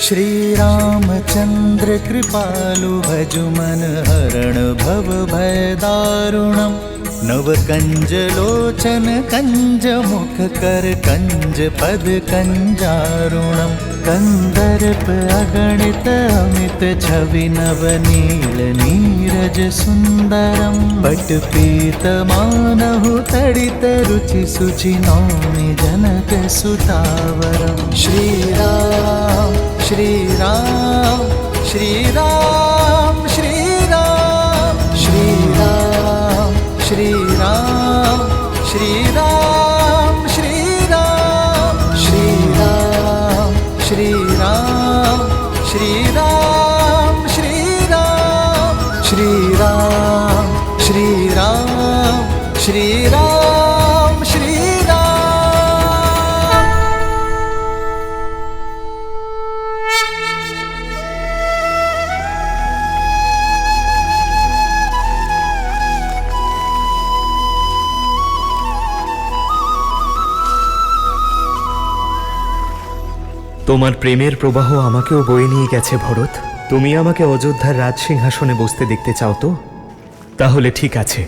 श्री रामचंद्र कृपालु भजु मन हरण भव भय दारुणम् नव कंज लोचन कंज मुख कर कंज पद कंजारुणम् कंदर्प अगणित अमित छवि नव नील नीरज सुंदरम पट पीत मानहु तड़ित रुचि सुचि नौमि जनक सुतावरम श्री राम श्री राम श्री राम श्री राम श्री राम श्री राम श्री राम श्री राम श्री राम श्री राम श्री राम श्री राम श्री राम श्री राम श्री राम श्री राम। তোমার প্রেমের প্রবাহ আমাকেও বয়ে নিয়ে গেছে ভরত। তুমি আমাকে অযোধ্যার রাজসিংহাসনে বসতে দেখতে চাও তো? তাহলে ঠিক আছে।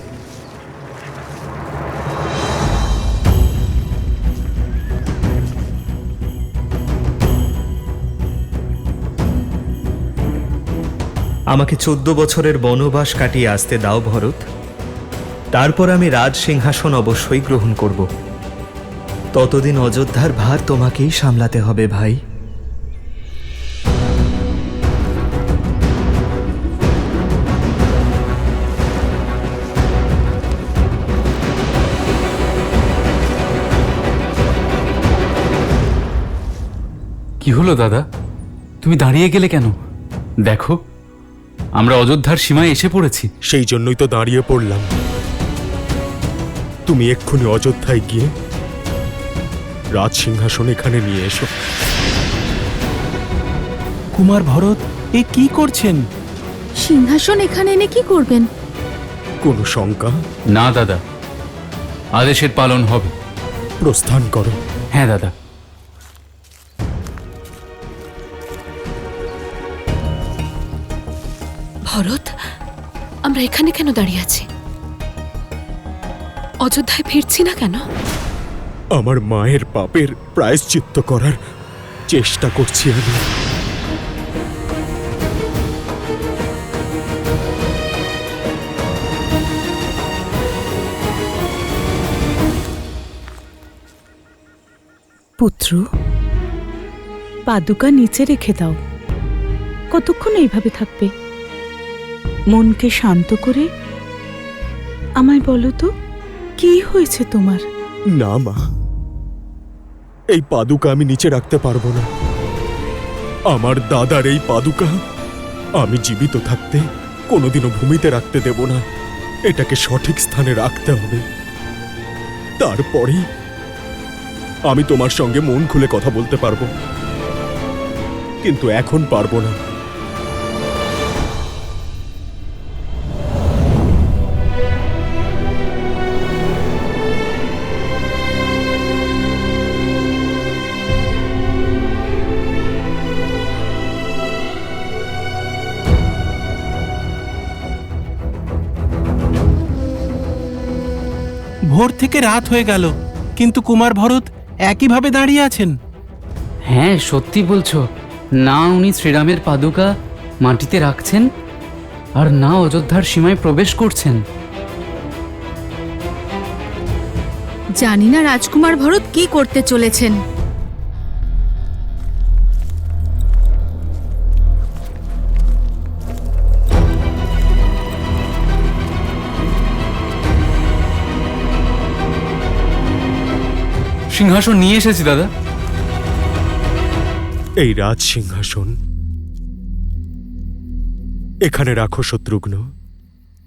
আমাকে 14 বছরের বনবাস কাটিয়ে আসতে দাও ভরত। তারপর আমি রাজসিংহাসন অবশ্যই গ্রহণ করব। ততদিন অযোধ্যার ভার তোমাকেই সামলাতে হবে ভাই। কি হলো দাদা, তুমি দাঁড়িয়ে গেলে কেন? দেখো, আমরা অযোধ্যার সীমায় এসে পড়েছি। সেই জন্যই তো দাঁড়িয়ে পড়লাম। তুমি এক্ষুনি অযোধ্যায় গিয়ে রাজসিংহাসন এখানে নিয়ে এসো। কুমার ভরত, এ কি করছেন? সিংহাসন এখানে এনে কি করবেন? কোনো শঙ্কা? না দাদা, আদেশের পালন হবে। প্রস্থান করো। হ্যাঁ দাদা। ভরত, আমরা এখানে কেন দাঁড়িয়ে আছি? অযোধ্যায় ফিরছি না কেন? আমার মায়ের পাপের প্রায়শ্চিত্ত করার চেষ্টা করছি আমি। পুত্র, পাদুকা নিচে রেখে দাও। কতক্ষণ এইভাবে থাকবে? মনকে শান্ত করে আমায় বলো তো, কি হয়েছে তোমার? না মা, এই পাদুকা আমি নিচে রাখতে পারবো না। আমার দাদার এই পাদুকা আমি জীবিত থাকতে কোনোদিনও ভূমিতে রাখতে দেব না। এটাকে সঠিক স্থানে রাখতে হবে। তারপরেই আমি তোমার সঙ্গে মন খুলে কথা বলতে পারবো, কিন্তু এখন পারবো না। ভোর থেকে রাত হয়ে গেল, কিন্তু কুমার ভরত একইভাবে দাঁড়িয়ে আছেন। হ্যাঁ, সত্যি বলছো। না উনি শ্রীরামের পাদুকা মাটিতে রাখছেন, আর না অযোধ্যার সীমায় প্রবেশ করছেন। জানি না রাজকুমার ভরত কি করতে চলেছেন। সিংহাসন নিয়ে এসেছি দাদা। এই রাজ সিংহাসন এখানে রাখো শত্রুঘ্ন।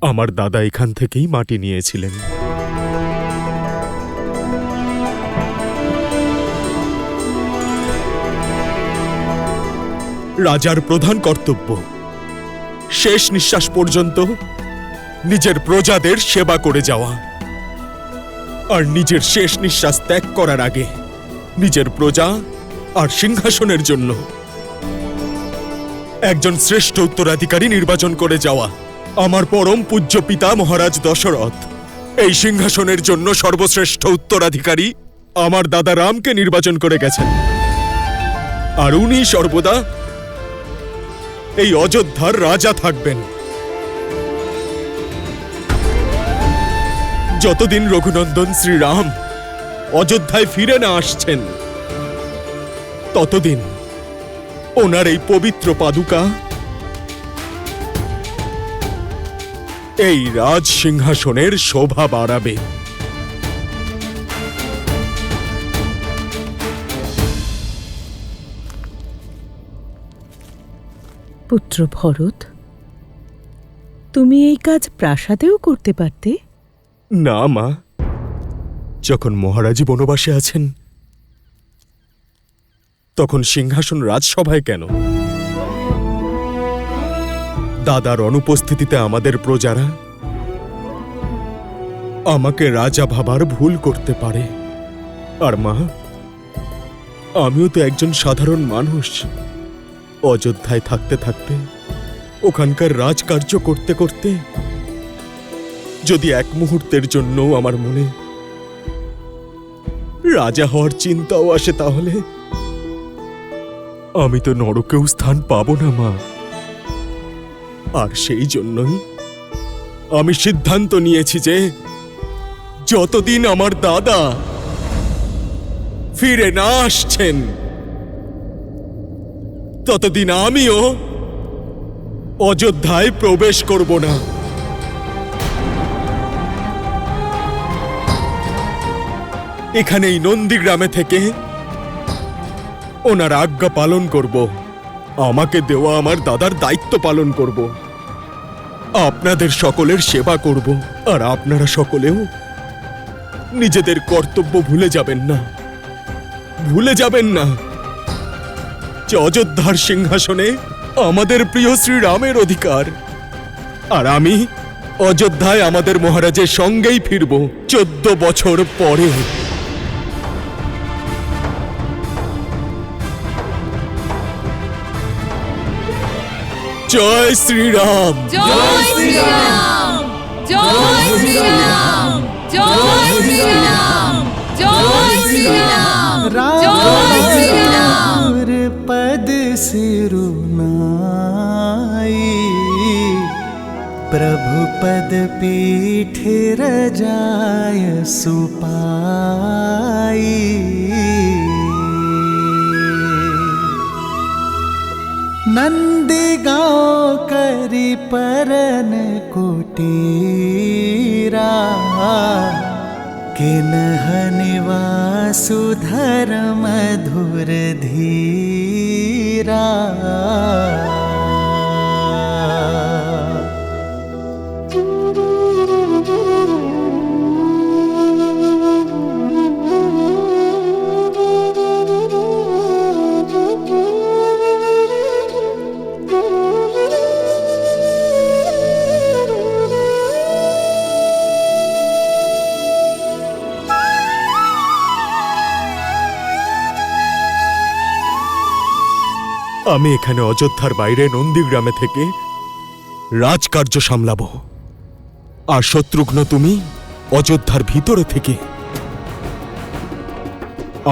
আমার দাদা এখান থেকেই মাটি নিয়েছিলেন। রাজার প্রধান কর্তব্য শেষ নিঃশ্বাস পর্যন্ত নিজের প্রজাদের সেবা করে যাওয়া, আর নিজের শেষ নিঃশ্বাস ত্যাগ করার আগে নিজের প্রজা আর সিংহাসনের জন্য একজন শ্রেষ্ঠ উত্তরাধিকারী নির্বাচন করে যাওয়া। আমার পরম পূজ্য পিতা মহারাজ দশরথ এই সিংহাসনের জন্য সর্বশ্রেষ্ঠ উত্তরাধিকারী আমার দাদা রামকে নির্বাচন করে গেছেন, আর উনি সর্বদা এই অযোধ্যার রাজা থাকবেন। যতদিন রঘুনন্দন শ্রীরাম অযোধ্যায় ফিরে না আসছেন, ততদিন ওনার এই পবিত্র পাদুকা এই রাজ সিংহাসনের শোভা বাড়াবে। পুত্র ভরত, তুমি এই কাজ প্রাসাদেও করতে পারতে। না মা, যখন মহারাজী বনবাসে আছেন তখন সিংহাসন রাজসভায় কেন? দাদার অনুপস্থিতিতে আমাদের প্রজারা আমাকে রাজা ভাবার ভুল করতে পারে। আর মা, আমিও তো একজন সাধারণ মানুষ। অযোধ্যায় থাকতে থাকতে, ওখানকার রাজকার্য করতে করতে যদি এক মুহূর্তের জন্য আমার মনে রাজা হওয়ার চিন্তাও আসে, তাহলে আমি তো নরকেও স্থান পাবো না মা। আর সেই জন্যই আমি সিদ্ধান্ত নিয়েছি যে যতদিন আমার দাদা ফিরে না আসছেন, ততদিন আমিও অযোধ্যায় প্রবেশ করব না। এখানেই নন্দীগ্রামে থেকে ওনার আজ্ঞা পালন করব, আমাকে দেওয়া আমার দাদার দায়িত্ব পালন করব, আপনাদের সকলের সেবা করব। আর আপনারা সকলেও নিজেদের কর্তব্য ভুলে যাবেন না, ভুলে যাবেন না যে অযোধ্যার সিংহাসনে আমাদের প্রিয় শ্রীরামের অধিকার। আর আমি অযোধ্যায় আমাদের মহারাজের সঙ্গেই ফিরব 14 বছর পরে। জয় শ্রীরাম, জয় শ্রীরাম, জয় শ্রীরাম, জয় শ্রীরাম, জয় শ্রীরাম, জয় শ্রীরাম। पद सिरुनाई प्रभु पद पीठ रजाय सुपाई। नंदी गाँव करी परन कुटीरा, किन्ह निवासु धर्म मधुर धीरा। আমি এখানে অযোধ্যার বাইরে নন্দীগ্রামে থেকে রাজকার্য সামলাবো, আর শত্রুঘ্ন তুমি অযোধ্যার ভিতরে থেকে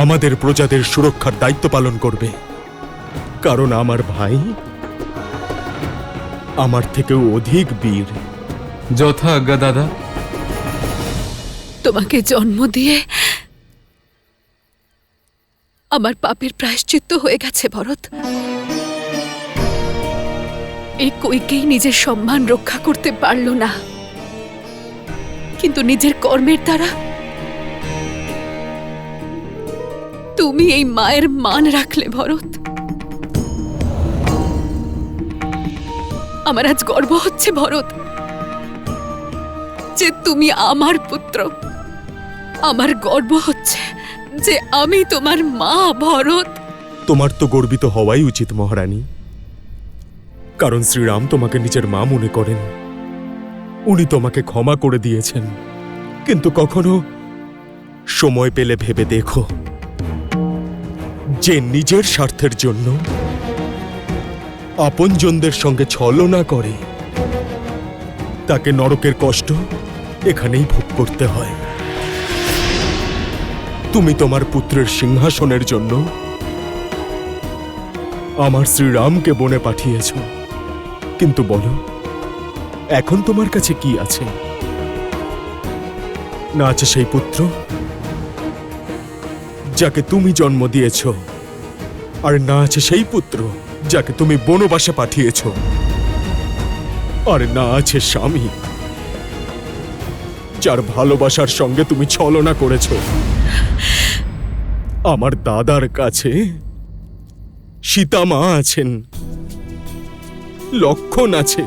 আমাদের প্রজাদের সুরক্ষার দায়িত্ব পালন করবে। কারণ আমার ভাই আমার থেকেও অধিক বীর। যথা আজ্ঞা দাদা। তোমাকে জন্ম দিয়ে আমার পাপের প্রায়শ্চিত্ত হয়ে গেছে ভরত। এই কইকেই নিজের সম্মান রক্ষা করতে পারল না, কিন্তু নিজের কর্মের দ্বারা তুমি এই মায়ের মান রাখলে ভরত। আমার আজ গর্ব হচ্ছে ভরত যে তুমি আমার পুত্র। আমার গর্ব হচ্ছে যে আমি তোমার মা ভরত। তোমার তো গর্বিত হওয়াই উচিত মহারানী, কারণ শ্রীরাম তোমাকে নিজের মা মনে করেন। উনি তোমাকে ক্ষমা করে দিয়েছেন, কিন্তু কখনো সময় পেলে ভেবে দেখো যে নিজের স্বার্থের জন্য আপনজনদের সঙ্গে ছলনা করে তাকে নরকের কষ্ট এখানেই ভোগ করতে হয়। তুমি তোমার পুত্রের সিংহাসনের জন্য আমার শ্রীরামকে বনে পাঠিয়েছ, কিন্তু বলো এখন তোমার কাছে কি আছে? না আছে সেই পুত্র যাকে তুমি জন্ম দিয়েছ, আর না আছে সেই পুত্র যাকে তুমি বনবাসে পাঠিয়েছ, আর না আছে স্বামী যার ভালোবাসার সঙ্গে তুমি ছলনা করেছ। আমার দাদার কাছে সীতা মা আছেন, লক্ষণ আছে,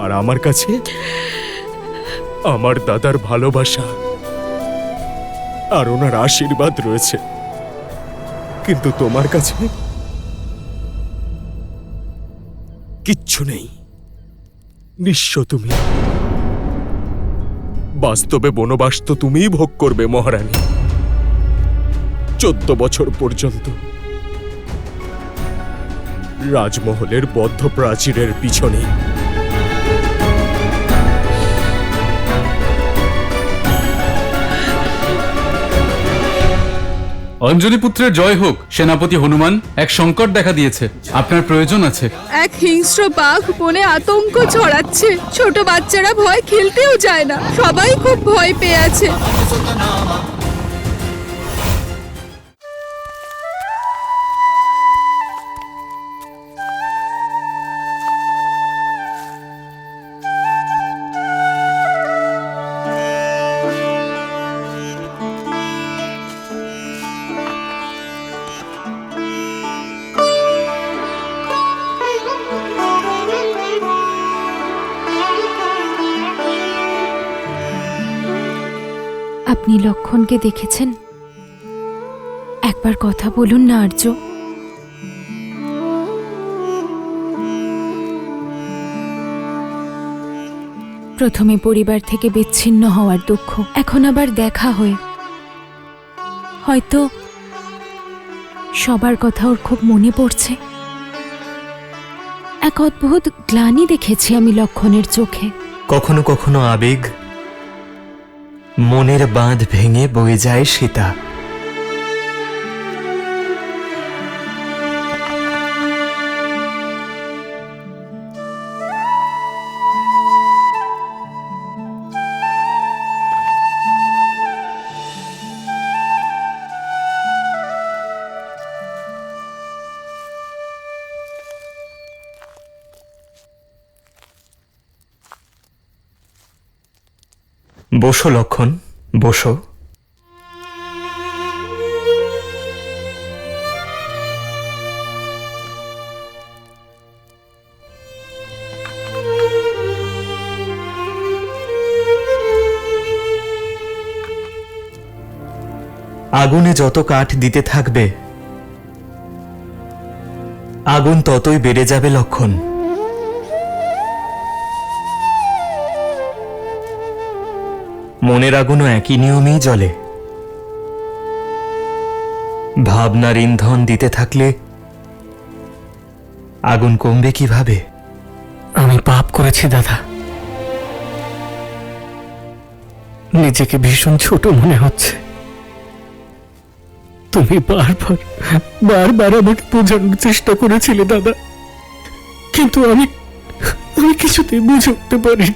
আর আমার কাছে আমার দাদার ভালোবাসা আর ওনার আশীর্বাদ রয়েছে। কিন্তু তোমার কাছে কিচ্ছু নেই, নিঃস্ব তুমি। বাস্তবে বনবাস তো তুমিই ভোগ করবে মহারানী, 14 বছর পর্যন্ত রাজমহলের বদ্ধ প্রাচীরের পিছনে। অঞ্জলি পুত্রের জয় হোক। সেনাপতি হনুমান, এক সংকট দেখা দিয়েছে, আপনার প্রয়োজন আছে। এক হিংস্র বাঘ বনে আতঙ্ক ছড়াচ্ছে। ছোট বাচ্চারা ভয় খেলতেও যায় না, সবাই খুব ভয় পেয়ে আছে। আপনি লক্ষণকে দেখেছেন? একবার কথা বলুন না আর্য। প্রথমে পরিবার থেকে বিচ্ছিন্ন হওয়ার দুঃখ, এখন আবার দেখা হয়ে হয়তো সবার কথা ওর খুব মনে পড়ছে। এক অদ্ভুত গ্লানি দেখেছি আমি লক্ষণের চোখে। কখনো কখনো আবেগ মনের বাঁধ ভেঙে বয়ে যায় সীতা। বসো লক্ষণ, বসো। আগুনে যত কাঠ দিতে থাকবে আগুন ততই বেড়ে যাবে লক্ষণ। মনের আগুনও একই নিয়মেই জ্বলে। ভাবনার ইন্ধন দিতে থাকলে আগুন কমবে কিভাবে? আমি পাপ করেছি দাদা, নিজেকে ভীষণ ছোট মনে হচ্ছে। তুমি বারবার বারবার আমাকে বোঝানোর চেষ্টা করেছিলে দাদা, কিন্তু আমি কিছুতেই বুঝে উঠতে পারিনি।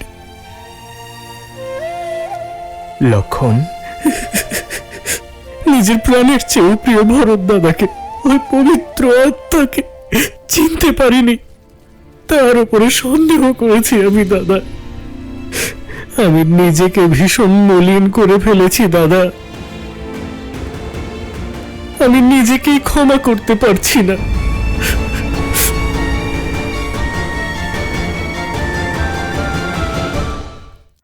লক্ষণ, নিজের প্রাণের চেয়েও প্রিয় ভরত দাদাকে, ওই পবিত্র আত্মাকে চিনতে পারিনি। তার উপরে সন্দেহ করেছি আমি দাদা। আমি নিজেকে ভীষণ মলিন করে ফেলেছি দাদা। আমি নিজেকেই ক্ষমা করতে পারছি না।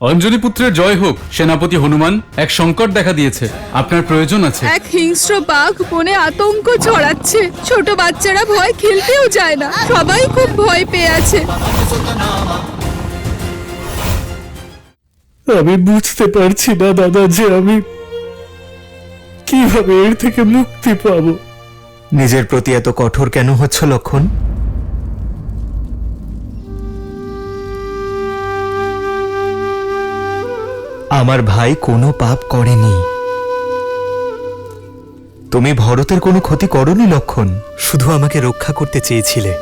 অঞ্জলি পুত্রের জয় হোক। সেনাপতি হনুমান, এক সংকট দেখা দিয়েছে, আপনার প্রয়োজন আছে। এক হিংস্র বাঘ বনে আতঙ্ক ছড়াচ্ছে। ছোট বাচ্চারা ভয় খেলতেও যায় না, সবাই খুব ভয় পেয়ে আছে। আমি বুঝতে পারছি না দাদা যে আমি কিভাবে এর থেকে মুক্তি পাবো। নিজের প্রতি এত কঠোর কেন হচ্ছ লক্ষণ? আমার ভাই কোনো পাপ করেনি। তুমি ভরতের কোনো ক্ষতি করনি লক্ষণ, শুধু আমাকে রক্ষা করতে চেয়েছিলে।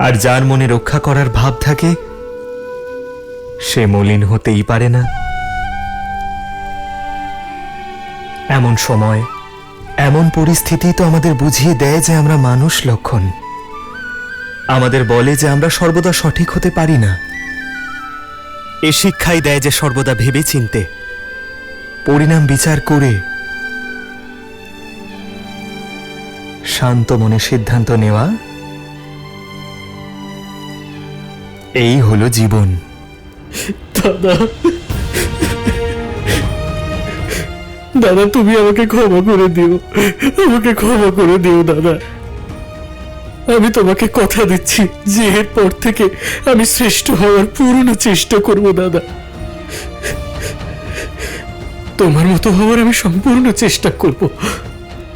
আর যার মনে রক্ষা করার ভাব থাকে সে মলিন হতেই পারে না। এমন সময় এমন পরিস্থিতি তো আমাদের বুঝিয়ে দেয় যে আমরা মানুষ লক্ষণ। আমাদের বলে যে আমরা সর্বদা সঠিক হতে পারি না। এ শিক্ষাই দেয় যে সর্বদা ভেবে চিনতে, পরিণাম বিচার করে শান্ত মনে সিদ্ধান্ত নেওয়া। এই হলো জীবন। দাদা, দাদা তুমি আমাকে ক্ষমা করে দিও, আমাকে ক্ষমা করে দিও দাদা। আমি তোমাকে কথা দিচ্ছি যে এরপর থেকে আমি শ্রেষ্ঠ হওয়ার পূর্ণ চেষ্টা করব দাদা। তোমার মতো হওয়ার আমি সম্পূর্ণ চেষ্টা করব।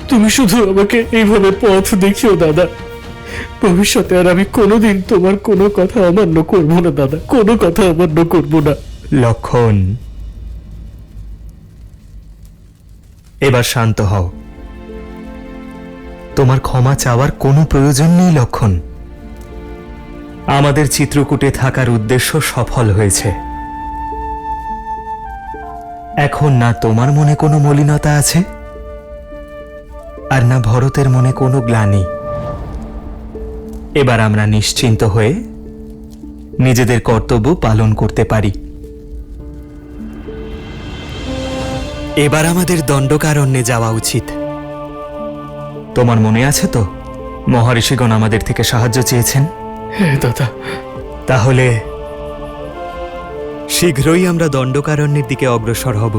তুমি শুধু আমাকে এইভাবে পথ দেখিও দাদা। ভবিষ্যতে আর আমি কোনোদিন তোমার কোনো কথা অমান্য করব না দাদা, কোনো কথা অমান্য করব না। লক্ষণ, এবার শান্ত হও। তোমার ক্ষমা চাওয়ার কোনো প্রয়োজন নেই লক্ষণ। আমাদের চিত্রকূটে থাকার উদ্দেশ্য সফল হয়েছে। এখন না তোমার মনে কোনো মলিনতা আছে, আর না ভরতের মনে কোনো গ্লানি। এবার আমরা নিশ্চিন্ত হয়ে নিজেদের কর্তব্য পালন করতে পারি। এবার আমাদের দণ্ডকারণ্যে যাওয়া উচিত। তোমার মনে আছে তো মহর্ষিগণ আমাদের থেকে সাহায্য চেয়েছেন? হ্যাঁ দাদা। তাহলে শীঘ্রই আমরা দণ্ডকারণ্যের দিকে অগ্রসর হব।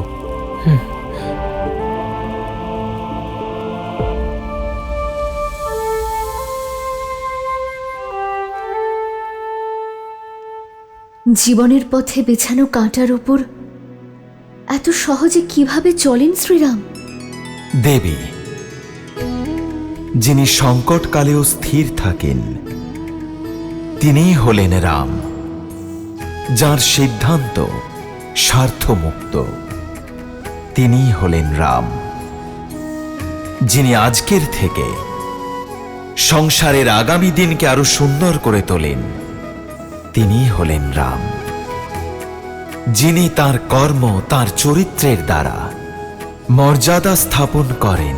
জীবনের পথে বেছানো কাঁটার উপর এত সহজে কিভাবে চলেন শ্রীরাম? দেবী, যিনি সংকটকালেও স্থির থাকেন তিনিই হলেন রাম, যার সিদ্ধান্ত স্বার্থমুক্ত তিনিই হলেন রাম। যিনি আজকের থেকে সংসারের আগামী দিনকে আরো সুন্দর করে তোলেন তিনিই হলেন রাম। যিনি তার কর্ম তার চরিত্রের দ্বারা মর্যাদা স্থাপন করেন,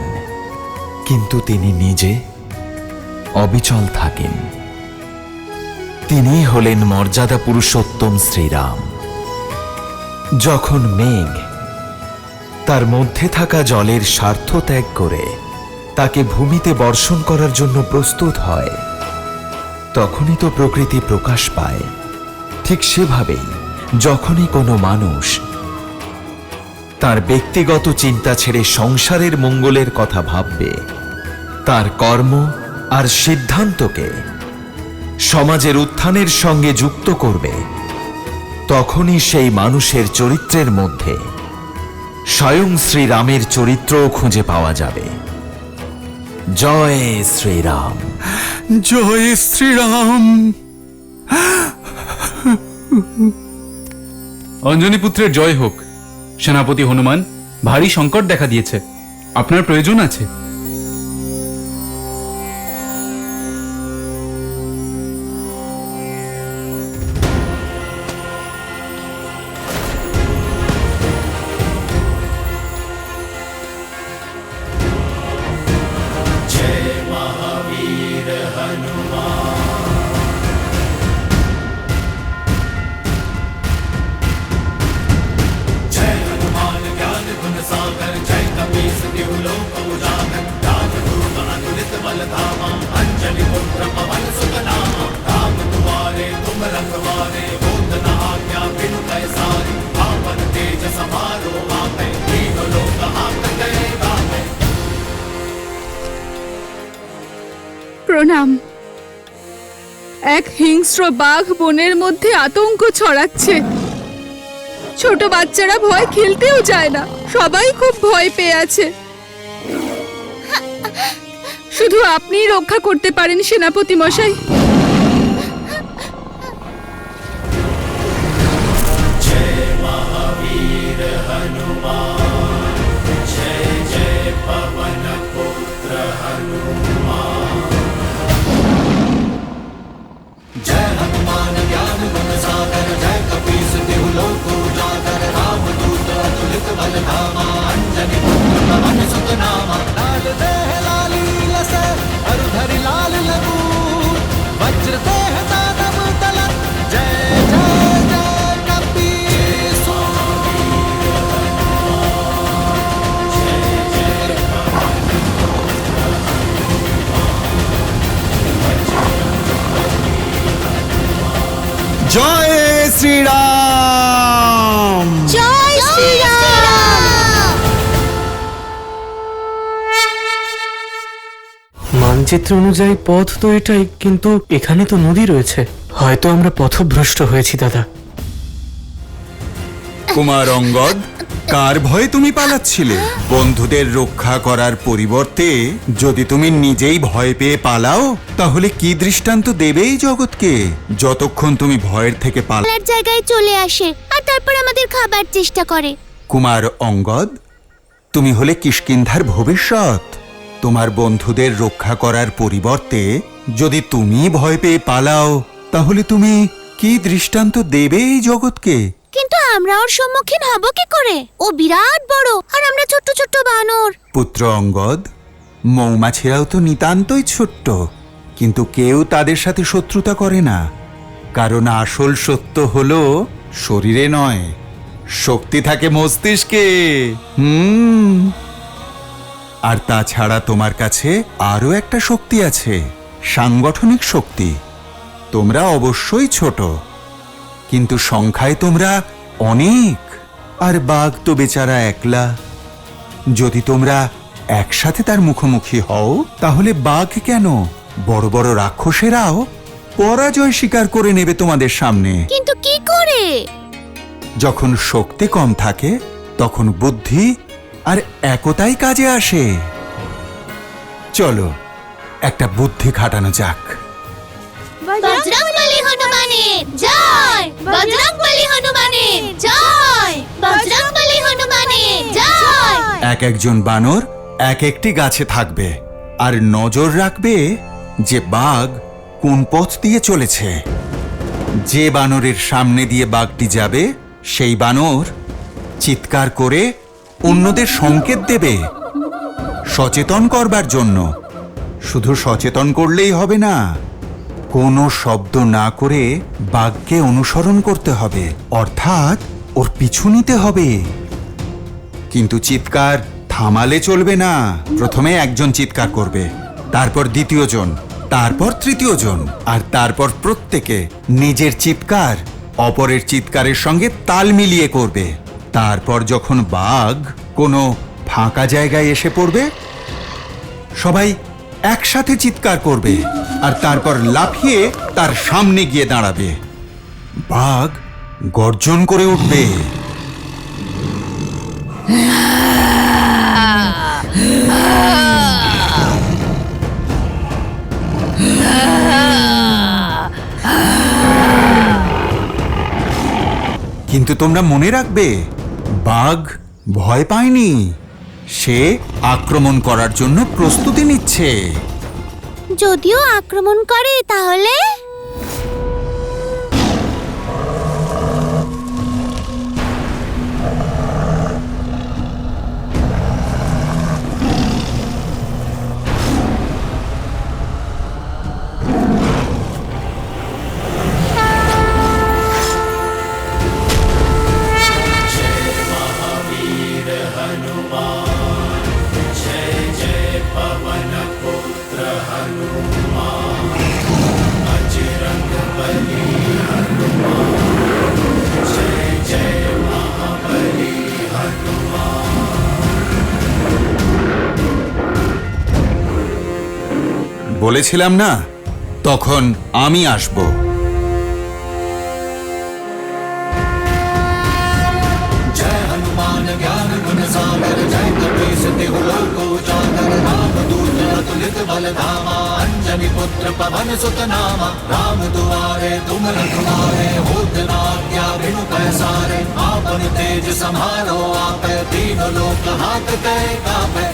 কিন্তু তিনি নিজে অবিচল থাকেন তিনিই হলেন মর্যাদা পুরুষোত্তম শ্রীরাম। যখন মেঘ তার মধ্যে থাকা জলের স্বার্থ ত্যাগ করে তাকে ভূমিতে বর্ষণ করার জন্য প্রস্তুত হয়, তখনই তো প্রকৃতি প্রকাশ পায়। ঠিক সেভাবেই যখনই কোনো মানুষ তার ব্যক্তিগত চিন্তা ছেড়ে সংসারের মঙ্গলের কথা ভাববে, তার কর্ম আর সিদ্ধান্তকে সমাজের উত্থানের সঙ্গে যুক্ত করবে, তখনই সেই মানুষের চরিত্রের মধ্যে স্বয়ং শ্রীরামের চরিত্রও খুঁজে পাওয়া যাবে। জয় শ্রীরাম, জয় শ্রীরাম। অঞ্জনী পুত্রের জয় হোক। সেনাপতি হনুমান, ভারী সংকট দেখা দিয়েছে, আপনার প্রয়োজন আছে। প্রণাম। এক হিংস্র বাঘ বনের মধ্যে আতঙ্ক ছড়াচ্ছে। ছোট বাচ্চারা ভয় খেলতেও যায় না, সবাই খুব ভয় পেয়ে আছে। শুধু আপনিই রক্ষা করতে পারেন সেনাপতি মশাই। জয় মহাবীর জয় শ্রীরাম। জয় শ্রীরাম। মানচিত্র অনুযায়ী পথ তো এটাই, কিন্তু এখানে তো নদী রয়েছে। হয়তো আমরা পথভ্রষ্ট হয়েছি দাদা। কুমার অঙ্গদ, কার ভয়ে তুমি পালাচ্ছিলে? বন্ধুদের রক্ষা করার পরিবর্তে যদি তুমি নিজেই ভয় পেয়ে পালাও, তাহলে কি দৃষ্টান্ত দেবেই জগৎকে? যতক্ষণ তুমি ভয়ের থেকে পালার জায়গায় চলে আসে আর তারপর আমাদের খাবার চেষ্টা করে। কুমার অঙ্গদ, তুমি হলে কিষ্কিন্ধার ভবিষ্যৎ। তোমার বন্ধুদের রক্ষা করার পরিবর্তে যদি তুমি ভয় পেয়ে পালাও, তাহলে তুমি কি দৃষ্টান্ত দেবে এই জগৎকে? কিন্তু আমরা ওর সম্মুখীন হব কি করে? ও বিরাট বড় আর আমরা ছোট্ট ছোট্ট বানর। পুত্র অঙ্গদ, মৌমাছিরাও তো নিতান্তই ছোট্ট, কিন্তু কেউ তাদের সাথে শত্রুতা করে না, কারণ আসল সত্য হলো শরীরে নয়, শক্তি থাকে মস্তিষ্কে। আর তাছাড়া তোমার কাছে আরো একটা শক্তি আছে, সাংগঠনিক শক্তি। তোমরা অবশ্যই ছোট, কিন্তু সংখ্যায় তোমরা অনেক। আর বাঘ তো বেচারা একলা। যদি তোমরা একসাথে তার মুখোমুখি হও, তাহলে বাঘ কেন, বড় বড় রাক্ষসেরাও পরাজয় স্বীকার করে নেবে তোমাদের সামনে। কিন্তু কি করে? যখন শক্তি কম থাকে, তখন বুদ্ধি আর একতাই কাজে আসে। চলো একটা বুদ্ধি খাটানো যাক। বজরংবলী হনুমানের জয়! বজরংবলী হনুমানের জয়! বজরংবলী হনুমানের জয়! এক একজন বানর এক একটি গাছে থাকবে আর নজর রাখবে যে বাঘ কোন পথ দিয়ে চলেছে। যে বানরের সামনে দিয়ে বাঘটি যাবে, সেই বানর চিৎকার করে অন্যদের সংকেত দেবে সচেতন করবার জন্য। শুধু সচেতন করলেই হবে না, কোনো শব্দ না করে বাঘকে অনুসরণ করতে হবে, অর্থাৎ ওর পিছু নিতে হবে। কিন্তু চিৎকার থামালে চলবে না। প্রথমে একজন চিৎকার করবে, তারপর দ্বিতীয় জন, তারপর তৃতীয় জন, আর তারপর প্রত্যেকে নিজের চিৎকার অপরের চিৎকারের সঙ্গে তাল মিলিয়ে করবে। তারপর যখন বাঘ কোনো ফাঁকা জায়গায় এসে পড়বে, সবাই একসাথে চিৎকার করবে আর তারপর লাফিয়ে তার সামনে গিয়ে দাঁড়াবে। বাঘ গর্জন করে উঠবে। কিন্তু তোমরা মনে রাখবে, বাঘ ভয় পায়নি, সে আক্রমণ করার জন্য প্রস্তুতি নিচ্ছে। যদিও আক্রমণ করে তাহলে? বলেছিলাম না, তখন আমি আসব। जय हनुमान ज्ञान गुण सागर जय कपीस तिहु लोक उजागर राम दूत अतुलित बल धामा अंजनी पुत्र पवन सुत नामा राम दुआरे तुम रखवारे होत न आज्ञा बिनु पैसारे आपन तेज समारो आपे तीनों लोक हाथ कै कापे।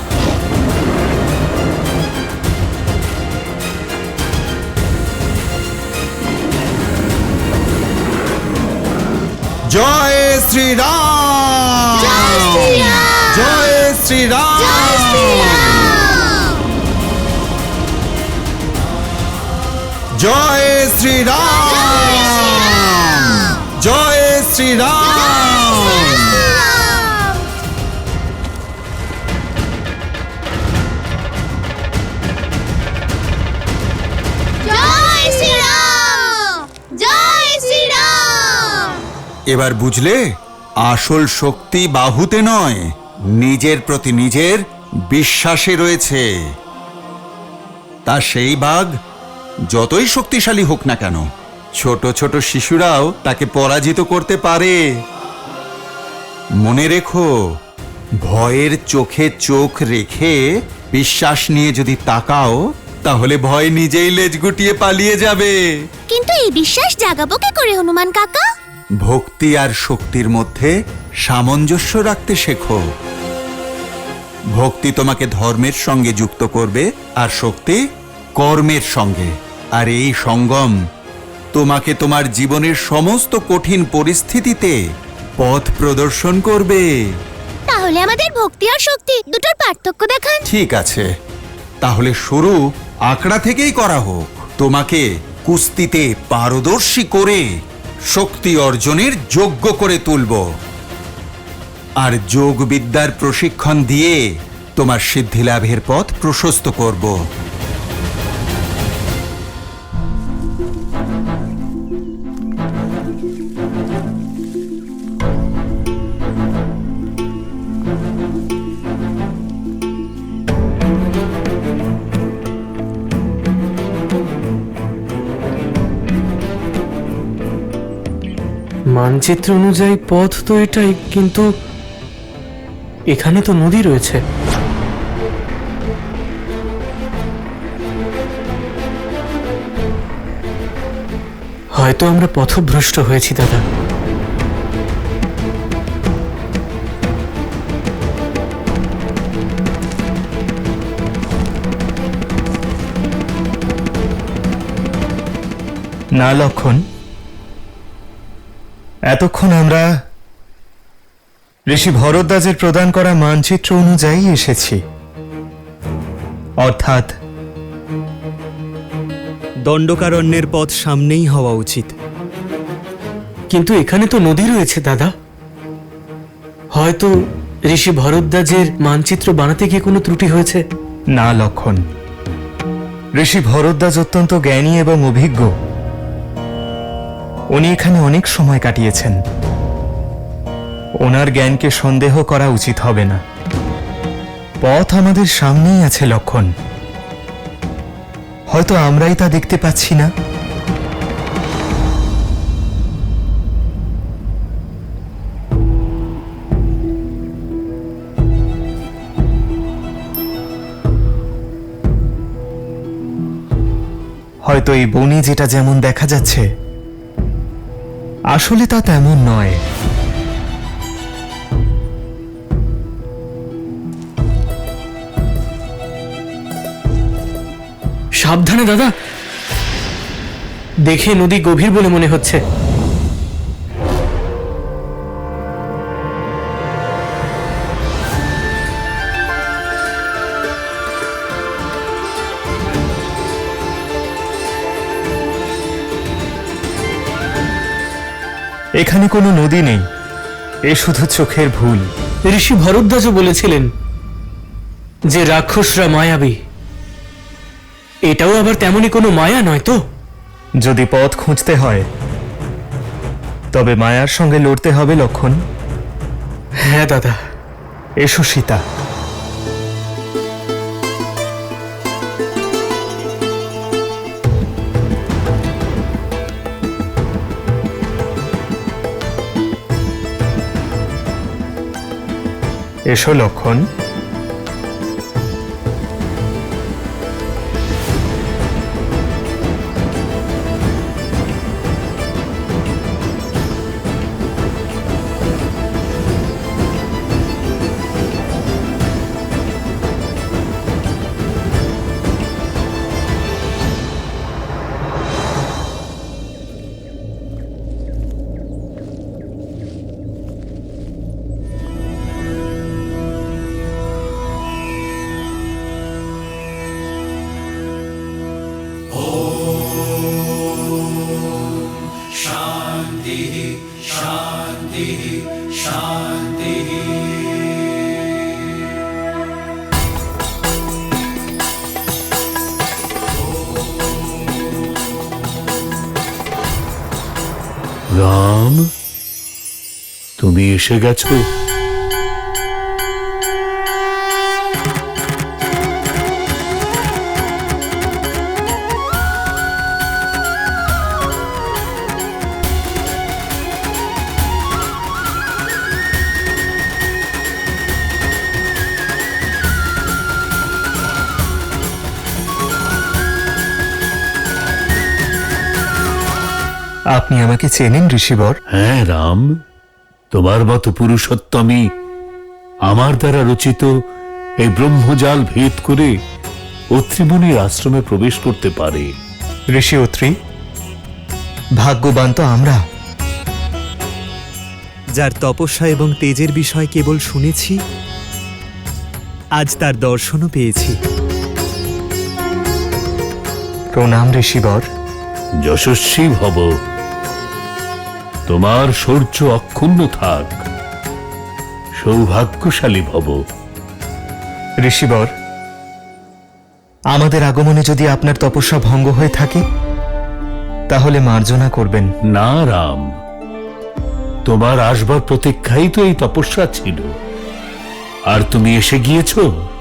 জয় শ্রীরাম! জয় শ্রীরাম! জয় শ্রীরাম! জয় শ্রীরাম! জয় শ্রীরাম! জয় শ্রীরাম! জয় শ্রীরাম! জয় শ্রীরাম! এবার বুঝলে, আসল শক্তি বাহুতে নয়, নিজের প্রতি নিজের বিশ্বাসে রয়েছে। তা সেই বাঘ যতই শক্তিশালী হোক না কেন, ছোট ছোট শিশুরাও তাকে পরাজিত করতে পারে। মনে রেখো, ভয়ের চোখে চোখ রেখে বিশ্বাস নিয়ে যদি তাকাও, তাহলে ভয় নিজেই লেজ গুটিয়ে পালিয়ে যাবে। কিন্তু এই বিশ্বাস জাগাবো কি করে হনুমান কাকা? ভক্তি আর শক্তির মধ্যে সামঞ্জস্য রাখতে শেখো। ভক্তি তোমাকে ধর্মের সঙ্গে যুক্ত করবে, আর শক্তি কর্মের সঙ্গে। আর এই সঙ্গম তোমাকে তোমার জীবনের সমস্ত কঠিন পরিস্থিতিতে পথ প্রদর্শন করবে। তাহলে আমাদের ভক্তি আর শক্তি দুটোর পার্থক্য দেখান। ঠিক আছে, তাহলে শুরু আঁকড়া থেকেই করা হোক। তোমাকে কুস্তিতে পারদর্শী করে শক্তি অর্জনের যোগ্য করে তুলব, আর যোগ বিদ্যার প্রশিক্ষণ দিয়ে তোমার সিদ্ধি লাভের পথ প্রশস্ত করব। মানচিত্র অনুযায়ী পথ তো এটাই, কিন্তু এখানে তো নদী রয়েছে। হয়তো আমরা পথভ্রষ্ট হয়েছি দাদা। না লক্ষণ, এতক্ষণ আমরা ঋষি ভরদ্বাজের প্রদান করা মানচিত্র অনুযায়ী এসেছি, অর্থাৎ দণ্ডকারণ্যের পথ সামনেই হওয়া উচিত। কিন্তু এখানে তো নদী রয়েছে দাদা। হয়তো ঋষি ভরদ্বাজের মানচিত্র বানাতে গিয়ে কোনো ত্রুটি হয়েছে। না লক্ষণ, ঋষি ভরদ্বাজ অত্যন্ত জ্ঞানী এবং অভিজ্ঞ। উনি এখানে অনেক সময় কাটিয়েছেন। ওনার জ্ঞানকে সন্দেহ করা উচিত হবে না। পথ আমাদের সামনেই আছে লক্ষণ, হয়তো আমরাই তা দেখতে পাচ্ছি না। হয়তো এই বনে যেটা যেমন দেখা যাচ্ছে, আসলে তা তেমন নয়। সাবধানে দাদা, দেখে নদী গভীর বলে মনে হচ্ছে। এখানে কোনো নদী নেই, এ শুধু চোখের ভুল। ঋষি ভরদ্বাজও বলেছিলেন যে রাক্ষসরা মায়াবী। এটাও আবার তেমনই কোনো মায়া নয় তো? যদি পথ খুঁজতে হয়, তবে মায়ার সঙ্গে লড়তে হবে লক্ষণ। হ্যাঁ দাদা। এসো সীতা। এসো লক্ষণ। राम তুমি এসে গেছো। আপনি আমাকে চেনেন ঋষিবর? হ্যাঁ রাম, তোমার মতো পুরুষোত্তমী আমার দ্বারা রচিত এই ব্রহ্মজাল ভেদ করে অত্রিমুনির আশ্রমে প্রবেশ করতে পারে। ঋষি অত্রি, ভাগ্যবান তো আমরা, যার তপস্যা এবং তেজের বিষয় কেবল শুনেছি, আজ তার দর্শনও পেয়েছি। প্রণাম ঋষিবর। যশস্বী ভব, তোমার শৌর্য অক্ষুণ্ণ থাক, সৌভাগ্যশালী ভব। ঋষিবর, আমাদের আগমনে যদি আপনার তপস্যা ভঙ্গ হয়ে থাকে তাহলে মার্জনা করবেন। না রাম, তোমার আসবার প্রতীক্ষাই তো এই তপস্যা ছিল, আর তুমি এসে গিয়েছ,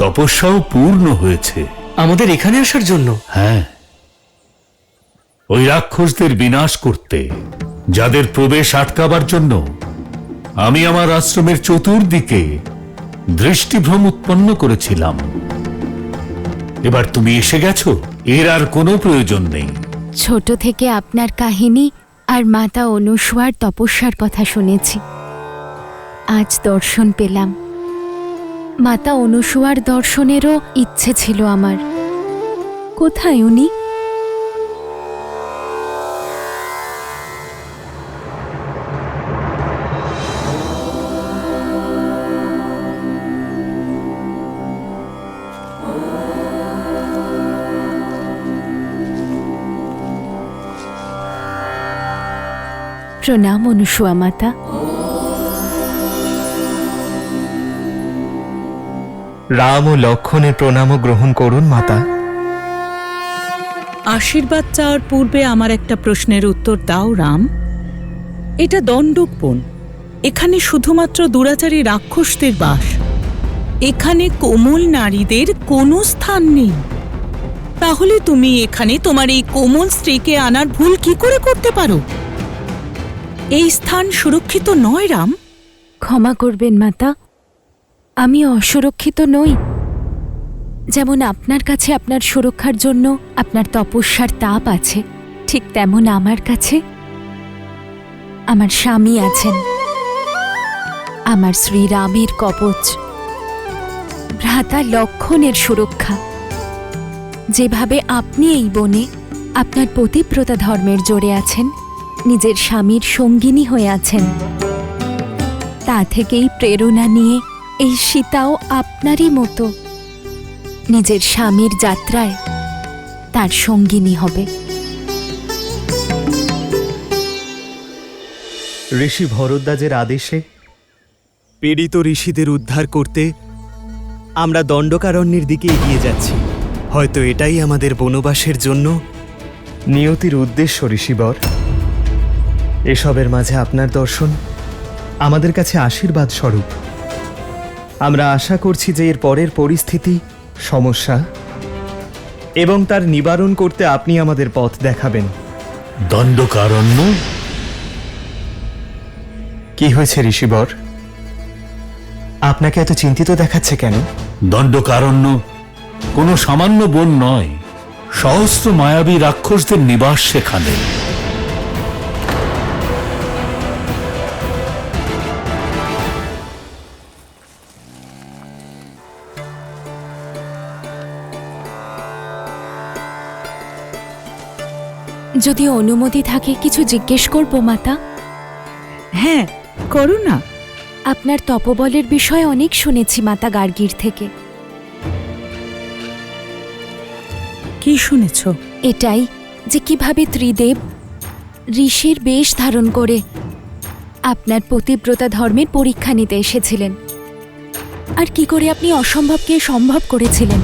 তপস্যাও পূর্ণ হয়েছে। আমাদের এখানে আসার জন্য? হ্যাঁ, ওই রাক্ষসদের বিনাশ করতে, যাদের প্রবেশ আটকাবার জন্য আমি আমার আশ্রমের চতুর্দিকে দৃষ্টিভ্রম উৎপন্ন করেছিলাম। এবার তুমি এসে গেছো, এর আর কোনো প্রয়োজন নেই। ছোট থেকে আপনার কাহিনী আর মাতা অনুসুয়ার তপস্যার কথা শুনেছি, আজ দর্শন পেলাম। মাতা অনুসুয়ার দর্শনেরও ইচ্ছে ছিল আমার। কোথায় উনি? প্রণাম অনুসুয়া মাতা। রাম ও লক্ষণের প্রণামও গ্রহণ করুন মাতা। আশীর্বাদ চাওয়ার পূর্বে আমার একটা প্রশ্নের উত্তর দাও রাম। এটা দণ্ডক বন, এখানে শুধুমাত্র দুরাচারী রাক্ষসদের বাস, এখানে কোমল নারীদের কোনো স্থান নেই। তাহলে তুমি এখানে তোমার এই কোমল স্ত্রীকে আনার ভুল কি করে করতে পারো? এই স্থান সুরক্ষিত নয় রাম। ক্ষমা করবেন মাতা, আমি অসুরক্ষিত নই। যেমন আপনার কাছে আপনার সুরক্ষার জন্য আপনার তপস্যার তাপ আছে, ঠিক তেমন আমার কাছে আমার স্বামী আছেন, আমার শ্রীরামের কবচ, ভ্রাতা লক্ষণের সুরক্ষা। যেভাবে আপনি এই বনে আপনার পতিব্রতা ধর্মের জোরে আছেন, নিজের স্বামীর সঙ্গিনী হয়ে আছেন, তা থেকেই প্রেরণা নিয়ে এই সীতাও আপনারই মতো নিজের স্বামীর যাত্রায় তার সঙ্গিনী হবে। ঋষি ভরদ্বাজের আদেশে পীড়িত ঋষিদের উদ্ধার করতে আমরা দণ্ডকারণ্যের দিকে এগিয়ে যাচ্ছি। হয়তো এটাই আমাদের বনবাসের জন্য নিয়তির উদ্দেশ্য ঋষিবর। এসবের মাঝে আপনার দর্শন আমাদের কাছে আশীর্বাদ স্বরূপ। আমরা আশা করছি যে এর পরের পরিস্থিতি, সমস্যা এবং তার নিবারণ করতে আপনি আমাদের পথ দেখাবেন। দণ্ডকারণ্য? কি হয়েছে ঋষিবর? আপনাকে এত চিন্তিত দেখাচ্ছে কেন? দণ্ডকারণ্য কোনো সামান্য বন নয়, সহস্র মায়াবী রাক্ষসদের নিবাস সেখানে। যদি অনুমতি থাকে কিছু জিজ্ঞেস করব মাতা? হ্যাঁ, করো না। আপনার তপবলের বিষয়ে অনেক শুনেছি মাতা গার্গীর থেকে। কি শুনেছ? এটাই যে কিভাবে ত্রিদেব ঋষির বেশ ধারণ করে আপনার পতিব্রতা ধর্মের পরীক্ষা নিতে এসেছিলেন, আর কি করে আপনি অসম্ভবকে সম্ভব করেছিলেন।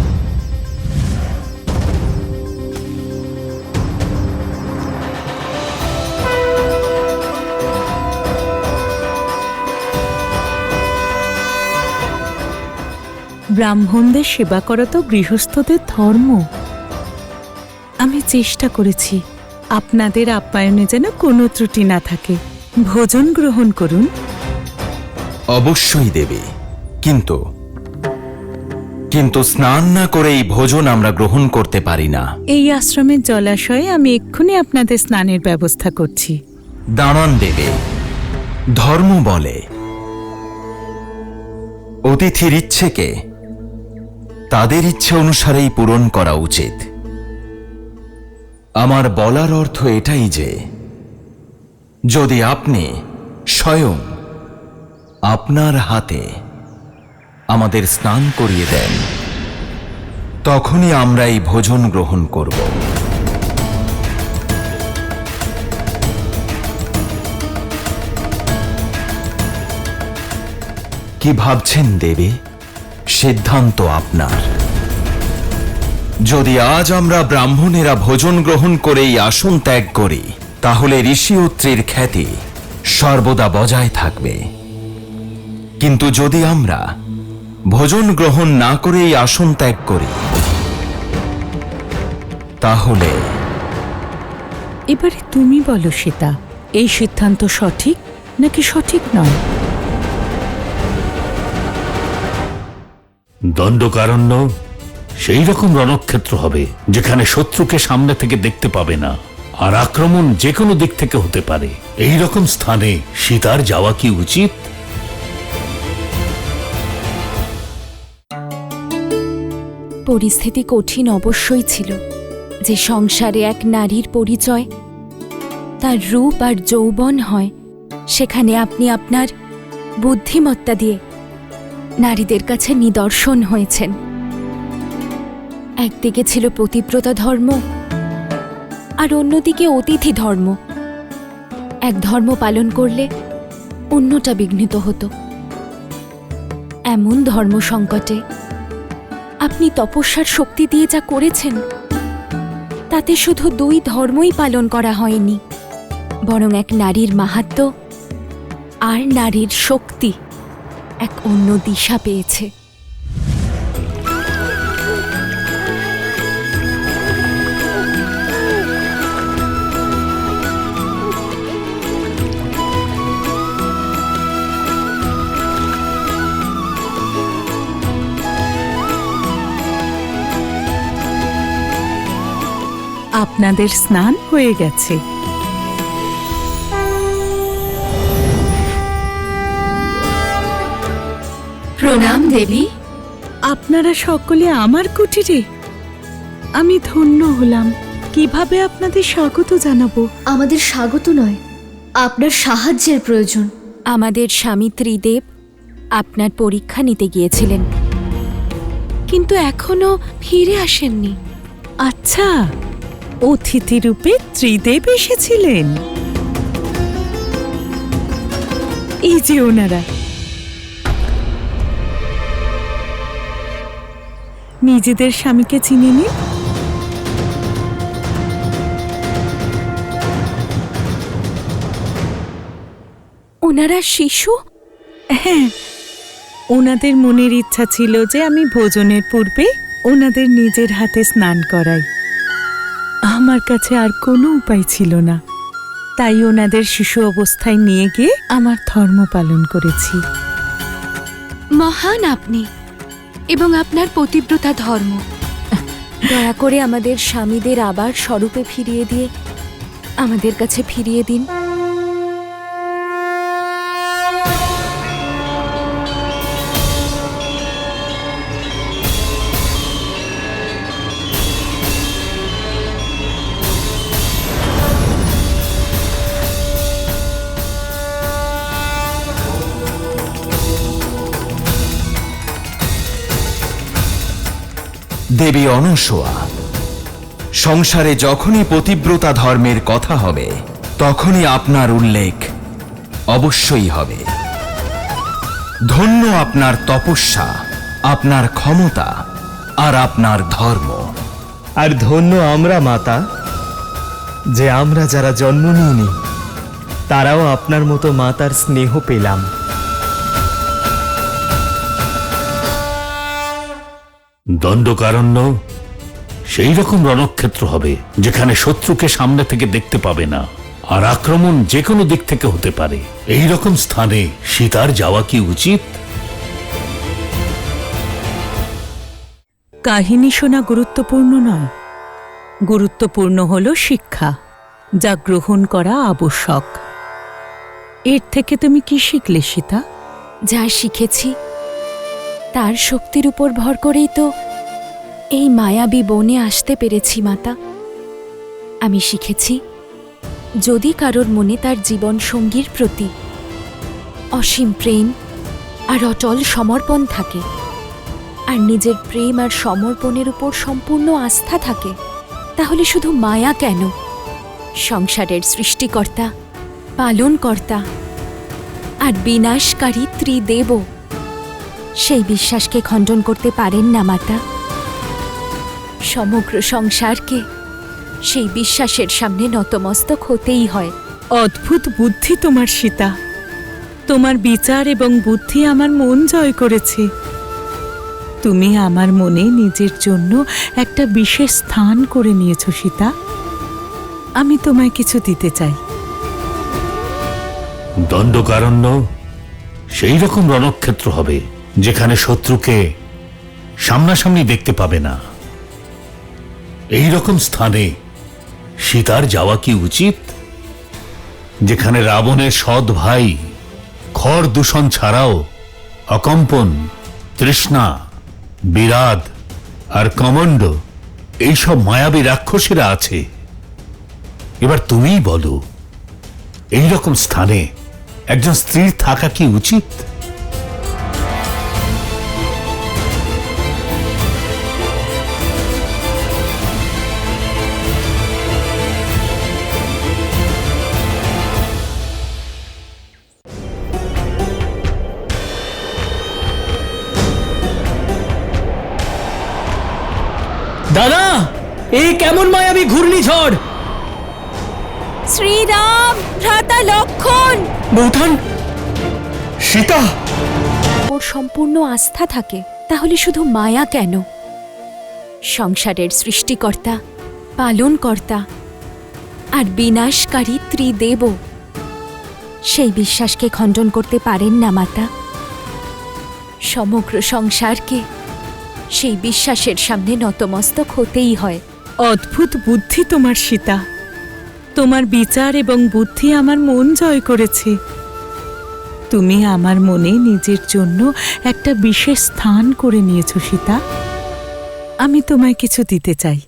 ব্রাহ্মণদের সেবা করা তো গৃহস্থদের ধর্ম। আমি চেষ্টা করেছি আপনাদের আপ্যায়নে যেন কোনো ত্রুটি না থাকে। ভোজন গ্রহণ করুন। অবশ্যই দেবে, কিন্তু স্নান না করে এই ভোজন আমরা গ্রহণ করতে পারি না। এই আশ্রমের জলাশয়ে আমি এক্ষুনি আপনাদের স্নানের ব্যবস্থা করছি। দাঁড়ান দেবে, ধর্ম বলে অতিথির ইচ্ছেকে তাদের ইচ্ছে অনুসারেই পূরণ করা উচিত। আমার বলার অর্থ এটাই যে যদি আপনি স্বয়ং আপনার হাতে আমাদের স্নান করিয়ে দেন, তখনই আমরা এই ভোজন গ্রহণ করব। কি ভাবছেন দেবী? সিদ্ধান্ত আপনার। যদি আজ আমরা ব্রাহ্মণেরা ভোজন গ্রহণ করে এই আসন ত্যাগ করি, তাহলে ঋষি অত্রির খ্যাতি সর্বদা বজায় থাকবে। কিন্তু যদি আমরা ভোজন গ্রহণ না করে এই আসন ত্যাগ করি, তাহলে এবারে তুমি বলো সীতা, এই সিদ্ধান্ত সঠিক নাকি সঠিক নয়? দণ্ডকারণ্য সেই রকম রণক্ষেত্র হবে যেখানে শত্রুকে সামনে থেকে দেখতে পাবে না, আর আক্রমণ যে কোনো দিক থেকে হতে পারে। এই রকম স্থানে সীতার যাওয়া কি উচিত? পরিস্থিতি কঠিন অবশ্যই ছিল যে সংসারে এক নারীর পরিচয় তার রূপ আর যৌবন হয়, সেখানে আপনি আপনার বুদ্ধিমত্তা দিয়ে নারীদের কাছে নিদর্শন হয়েছেন। একদিকে ছিল পতিব্রতা ধর্ম আর অন্যদিকে অতিথি ধর্ম। এক ধর্ম পালন করলে অন্যটা বিঘ্নিত হতো। এমন ধর্ম সংকটে আপনি তপস্যার শক্তি দিয়ে যা করেছেন, তাতে শুধু দুই ধর্মই পালন করা হয়নি, বরং এক নারীর মাহাত্ম্য আর নারীর শক্তি এক অন্য দিশা পেয়েছে। আপনাদের স্নান হয়ে গেছে। প্রণাম দেবী। আপনারা সকলে আমার কুটিরে, আমি ধন্য হলাম। কিভাবে আপনাদের স্বাগত জানাবো? আমাদের স্বাগত নয়, আপনার সাহায্যের প্রয়োজন। আমাদের স্বামী ত্রিদেব আপনার পরীক্ষা নিতে গিয়েছিলেন, কিন্তু এখনো ফিরে আসেননি। আচ্ছা, অতিথি রূপে ত্রিদেব এসেছিলেন। এই যে ওনারা। নিজেদের স্বামীকে চিনে নিন। ওনারা শিশু? হ্যাঁ, ওনাদের মনের ইচ্ছা ছিল যে আমি ভোজনের পূর্বে ওনাদের নিজের হাতে স্নান করাই। আমার কাছে আর কোনো উপায় ছিল না, তাই ওনাদের শিশু অবস্থায় নিয়ে গিয়ে আমার ধর্ম পালন করেছি। মহান আপনি এবং আপনার পতিব্রতা ধর্ম। দয়া করে আমাদের স্বামীদের আবার স্বরূপে ফিরিয়ে দিয়ে আমাদের কাছে ফিরিয়ে দিন। দেবী অনসূয়া, সংসারে যখনই পতিব্রতা ধর্মের কথা হবে, তখনই আপনার উল্লেখ অবশ্যই হবে। ধন্য আপনার তপস্যা, আপনার ক্ষমতা আর আপনার ধর্ম। আর ধন্য আমরা মাতা, যে আমরা যারা জন্ম নিইনি তারাও আপনার মতো মাতার স্নেহ পেলাম। দণ্ডকারণ্য সেই রকম রণক্ষেত্র হবে যেখানে শত্রুকে সামনে থেকে দেখতে পাবে না, আর আক্রমণ যে কোনো দিক থেকে হতে পারে। এই রকম স্থানে সীতার যাওয়া কি উচিত? কাহিনী শোনা গুরুত্বপূর্ণ নয়, গুরুত্বপূর্ণ হল শিক্ষা, যা গ্রহণ করা আবশ্যক। এর থেকে তুমি কি শিখলে সীতা? যা শিখেছি তার শক্তির উপর ভর করেই তো এই মায়াবী বনে আসতে পেরেছি মাতা। আমি শিখেছি, যদি কারোর মনে তার জীবন সঙ্গীর প্রতি অসীম প্রেম আর অটল সমর্পণ থাকে, আর নিজের প্রেম আর সমর্পণের উপর সম্পূর্ণ আস্থা থাকে, তাহলে শুধু মায়া কেন, সংসারের সৃষ্টিকর্তা, পালনকর্তা আর বিনাশকারী ত্রিদেব সেই বিশ্বাসকে খণ্ডন করতে পারেন না মাতা। সমগ্র সংসারকে সেই বিশ্বাসের সামনে নতমস্তক হতেই হয়। অদ্ভুত বুদ্ধি তোমার সীতা। তোমার বিচার এবং বুদ্ধি আমার মন জয় করেছে। তুমি আমার মনে নিজের জন্য একটা বিশেষ স্থান করে নিয়েছ সীতা। আমি তোমায় কিছু দিতে চাই। দণ্ডকারণ্য সেই রকম রণক্ষেত্র হবে যেখানে শত্রুকে সামনাসামনি দেখতে পাবে না। এই রকম স্থানে সীতার যাওয়া কি উচিত? যেখানে রাবণের সৎ ভাই খড় দূষণ ছাড়াও অকম্পন, তৃষ্ণা, বিরাদ আর কমণ্ড এইসব মায়াবী রাক্ষসীরা আছে। এবার তুমিই বলো, এই রকম স্থানে একজন স্ত্রীর থাকা কি উচিত? দাদা, এই কেমন মায়াবী ঘূর্ণিঝড়! শ্রীরাম, ভ্রাতা লক্ষণ! বৌঠান, সীতা! ওর সম্পূর্ণ আস্থা থাকে, তাহলে শুধু মায়া কেন, সংসারের সৃষ্টিকর্তা, পালনকর্তা আর বিনাশকারী ত্রিদেব সেই বিশ্বাসকে খণ্ডন করতে পারেন না মাতা। সমগ্র সংসারকে সেই বিশ্বাসের সামনে নতমস্তক হতেই হয়। অদ্ভুত বুদ্ধি তোমার সীতা। তোমার বিচার এবং বুদ্ধি আমার মন জয় করেছে। তুমি আমার মনে নিজের জন্য একটা বিশেষ স্থান করে নিয়েছ সীতা। আমি তোমায় কিছু দিতে চাই।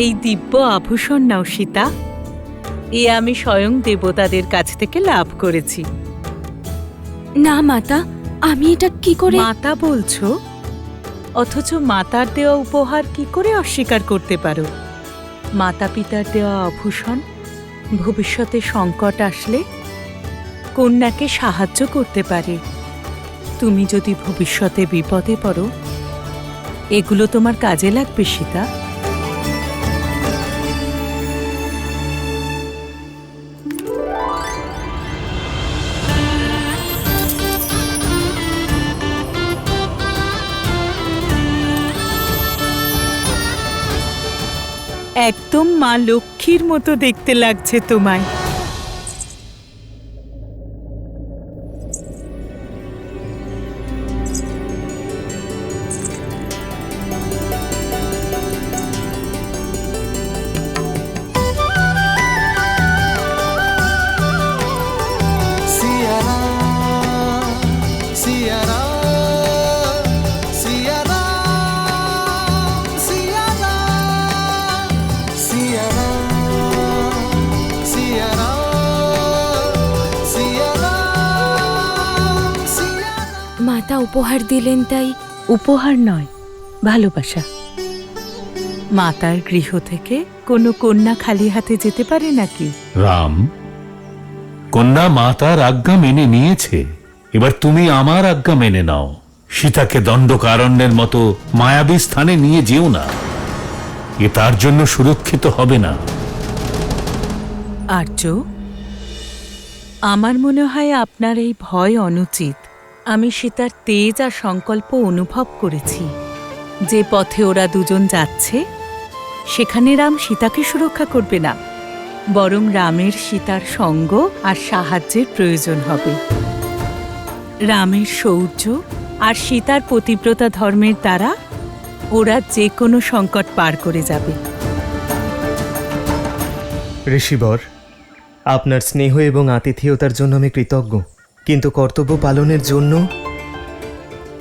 এই দিব্য আভূষণ নাও সীতা। এ আমি স্বয়ং দেবতাদের কাছ থেকে লাভ করেছি। না মাতা, আমি এটা কি করে? মাতা বলছো, অথচ মাতার দেওয়া উপহার কি করে অস্বীকার করতে পারো? মাতা পিতার দেওয়া আভূষণ ভবিষ্যতে সংকট আসলে কন্যাকে সাহায্য করতে পারে। তুমি যদি ভবিষ্যতে বিপদে পড়ো, এগুলো তোমার কাজে লাগবে সীতা। একদম মা লক্ষ্মীর মতো দেখতে লাগছে তোমায়। মাতা উপহার দিলেন তাই? উপহার নয়, ভালোবাসা। মাতার গৃহ থেকে কোনো কন্যা খালি হাতে যেতে পারে নাকি? রাম, কন্যা মাতার আজ্ঞা মেনে নিয়েছে, এবার তুমি আমার আজ্ঞা মেনে নাও। সীতাকে দণ্ডকারণ্যের মতো মায়াবী স্থানে নিয়ে যেও না, এ তার জন্য সুরক্ষিত হবে না। আর্য, আমার মনে হয় আপনার এই ভয় অনুচিত। আমি সীতার তেজ আর সংকল্প অনুভব করেছি। যে পথে ওরা দুজন যাচ্ছে সেখানে রাম সীতাকে সুরক্ষা করবে না, বরং রামের সীতার সঙ্গ আর সাহায্যের প্রয়োজন হবে। রামের শৌর্য আর সীতার পতিব্রতা ধর্মের দ্বারা ওরা যে কোনো সংকট পার করে যাবে। ঋষিবর, আপনার স্নেহ এবং আতিথেয়তার জন্য আমি কৃতজ্ঞ, কিন্তু কর্তব্য পালনের জন্য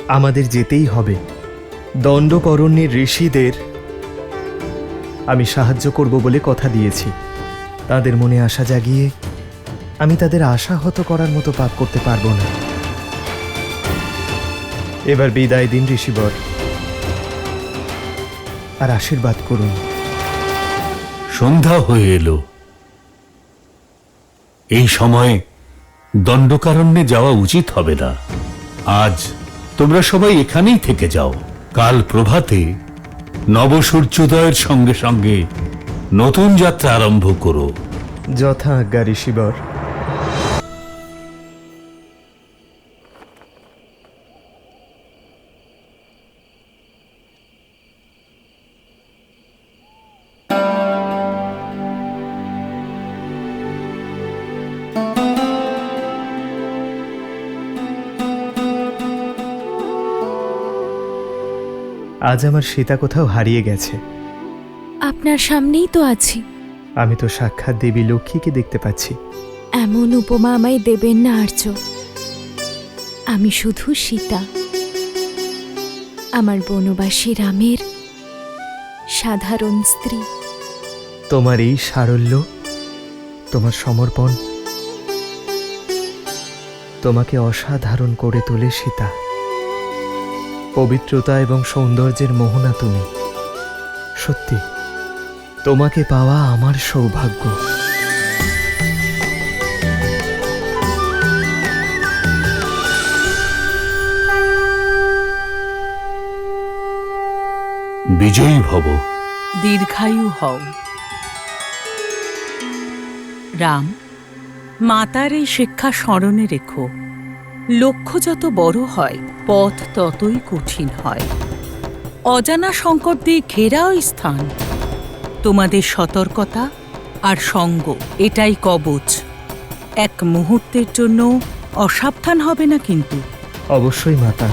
আমাদের যেতেই হবে। দণ্ডকরণ্যের ঋষিদের আমি সাহায্য করব বলে কথা দিয়েছি। তাদের মনে আশা জাগিয়ে আমি তাদের আশাহত করার মতো পাপ করতে পারবো না। এবার বিদায় দিন ঋষিবর, আর আশীর্বাদ করুন। সন্ধ্যা হয়ে এলো। এই সময় দণ্ডকারণ্যে যাওয়া উচিত হবে না। আজ তোমরা সবাই এখানেই থেকে যাও। কাল প্রভাতে নবসূর্যোদয়ের সঙ্গে সঙ্গে নতুন যাত্রা আরম্ভ করো। যথা আজ্ঞা ঋষিবর। আজ আমার সীতা কোথাও হারিয়ে গেছে। আপনার সামনেই তো আছি। আমি তো সাক্ষাৎ দেবী লক্ষ্মীকে দেখতে পাচ্ছি। এমন উপমা আমায় দেবেন না আর্য। আমি শুধু সীতা, আমার বনবাসী রামের সাধারণ স্ত্রী। তোমার এই সারল্য, তোমার সমর্পণ তোমাকে অসাধারণ করে তোলে সীতা। পবিত্রতা এবং সৌন্দর্যের মোহনা তুমি। সত্যি তোমাকে পাওয়া আমার সৌভাগ্য। বিজয়ী ভব। দীর্ঘায়ু হও। রাম, মাতার এই শিক্ষা স্মরণে রেখো। লক্ষ্য যত বড় হয়, পথ ততই কঠিন হয়। অজানা সংকট দিয়ে ঘেরা ওই স্থান। তোমাদের সতর্কতা আর সঙ্গ এটাই কবচ। এক মুহূর্তের জন্য অসাবধান হবে না কিন্তু। অবশ্যই মাতা।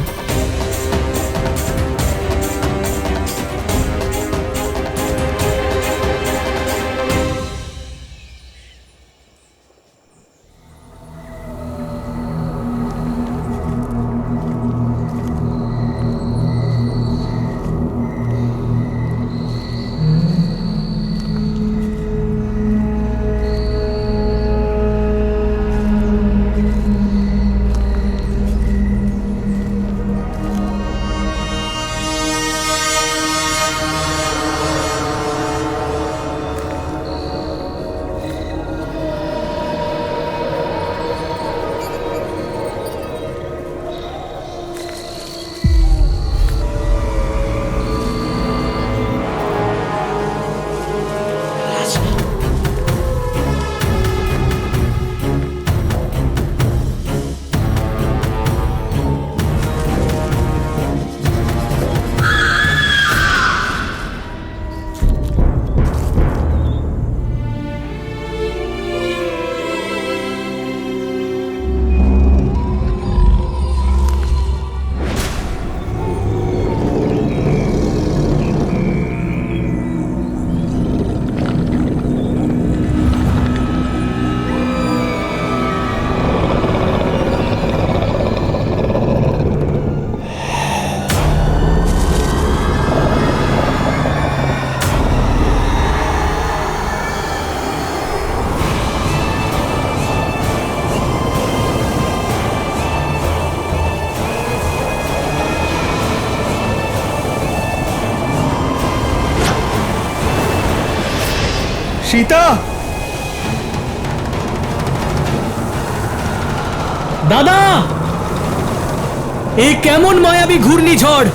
সীতা! দাদা, এ কেমন মায়াবী ঘূর্ণিঝড়!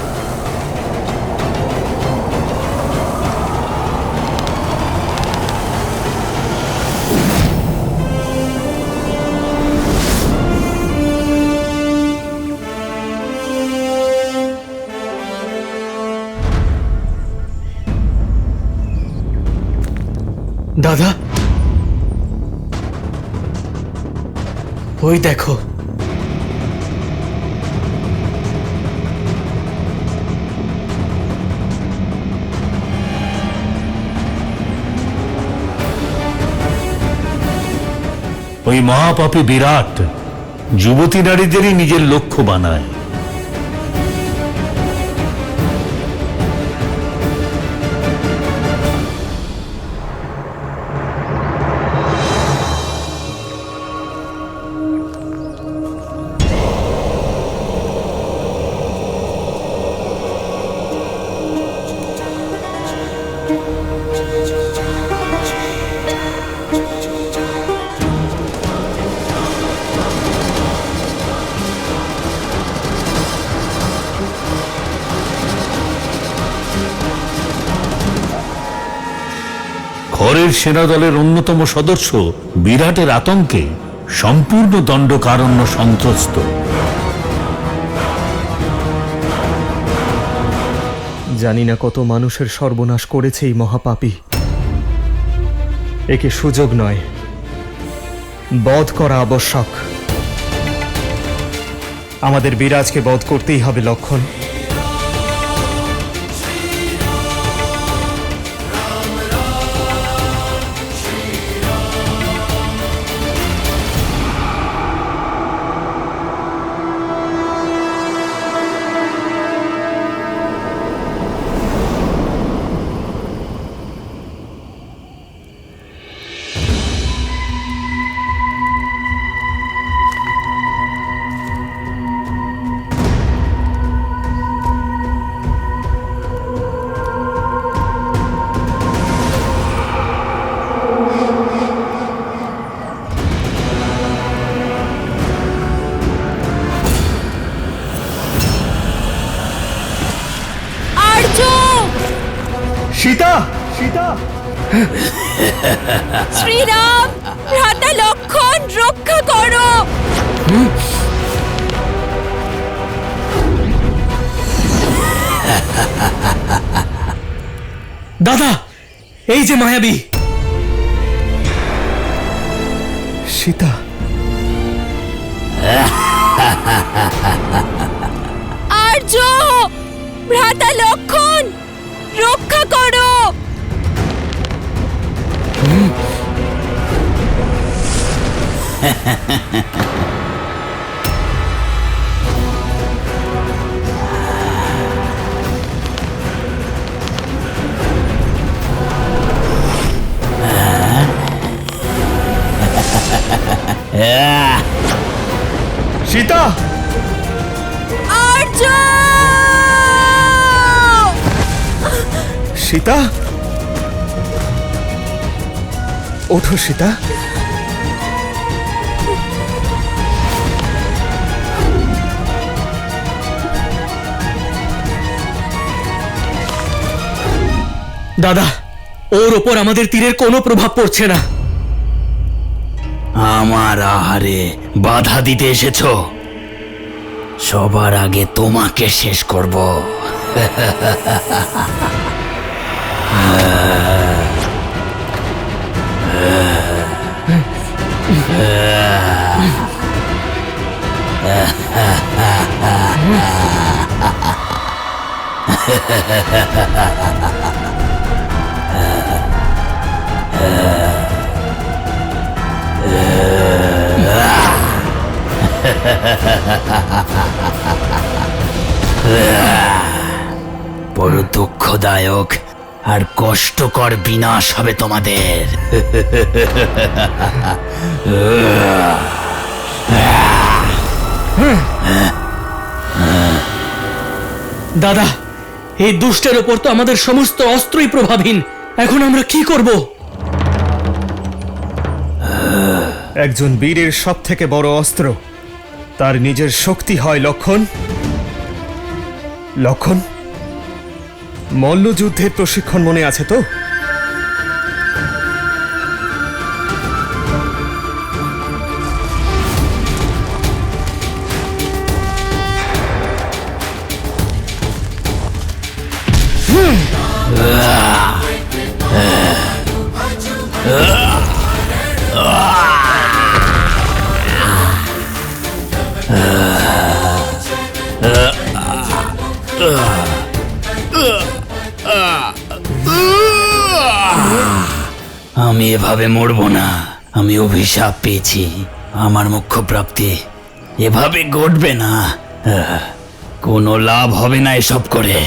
দাদা, ওই দেখো। ওই মহাপাপী বিরাট যুবতী নারীদেরই নিজের লক্ষ্য বানায়। খরের সেনাদলের অন্যতম সদস্য বিরাটের আতঙ্কে সম্পূর্ণ দণ্ডকারণ্য সন্ত্রস্ত। জানি না কত মানুষের সর্বনাশ করেছে এই মহাপাপী। একে সুযোগ নয়, বধ করা আবশ্যক। আমাদের বিরাজকে বধ করতেই হবে লক্ষণ। সীতা, সীতা! শ্রীরাম, ভ্রাতা লক্ষণ, রক্ষা করো। দাদা, এই যে মায়াবী। সীতা! আর্য, ভ্রাতা লক্ষণ, রক্ষা করো। সীতা! আর্য! সীতা! ওঠো সীতা। দাদা, ওর ওপর আমাদের তীরের কোনো প্রভাব পড়ছে না। আমার আহারে বাধা দিতে এসেছো? সবার আগে তোমাকে শেষ করব। বড় দুঃখদায়ক আর কষ্টকর বিনাশ হবে তোমাদের। দাদা, এই দুষ্টের ওপর তো আমাদের সমস্ত অস্ত্রই প্রভাবহীন। এখন আমরা কি করব? একজন বীরের সব থেকে বড় অস্ত্র তার নিজের শক্তি হয় লক্ষণ। লক্ষণ, মল্লযুদ্ধের প্রশিক্ষণ মনে আছে তো? এভাবে মরবো না। আমি অভিশাপ পেয়েছি, আমার মুখ্য প্রাপ্তি এভাবে ঘটবে না। কোনো লাভ হবে না এসব করে।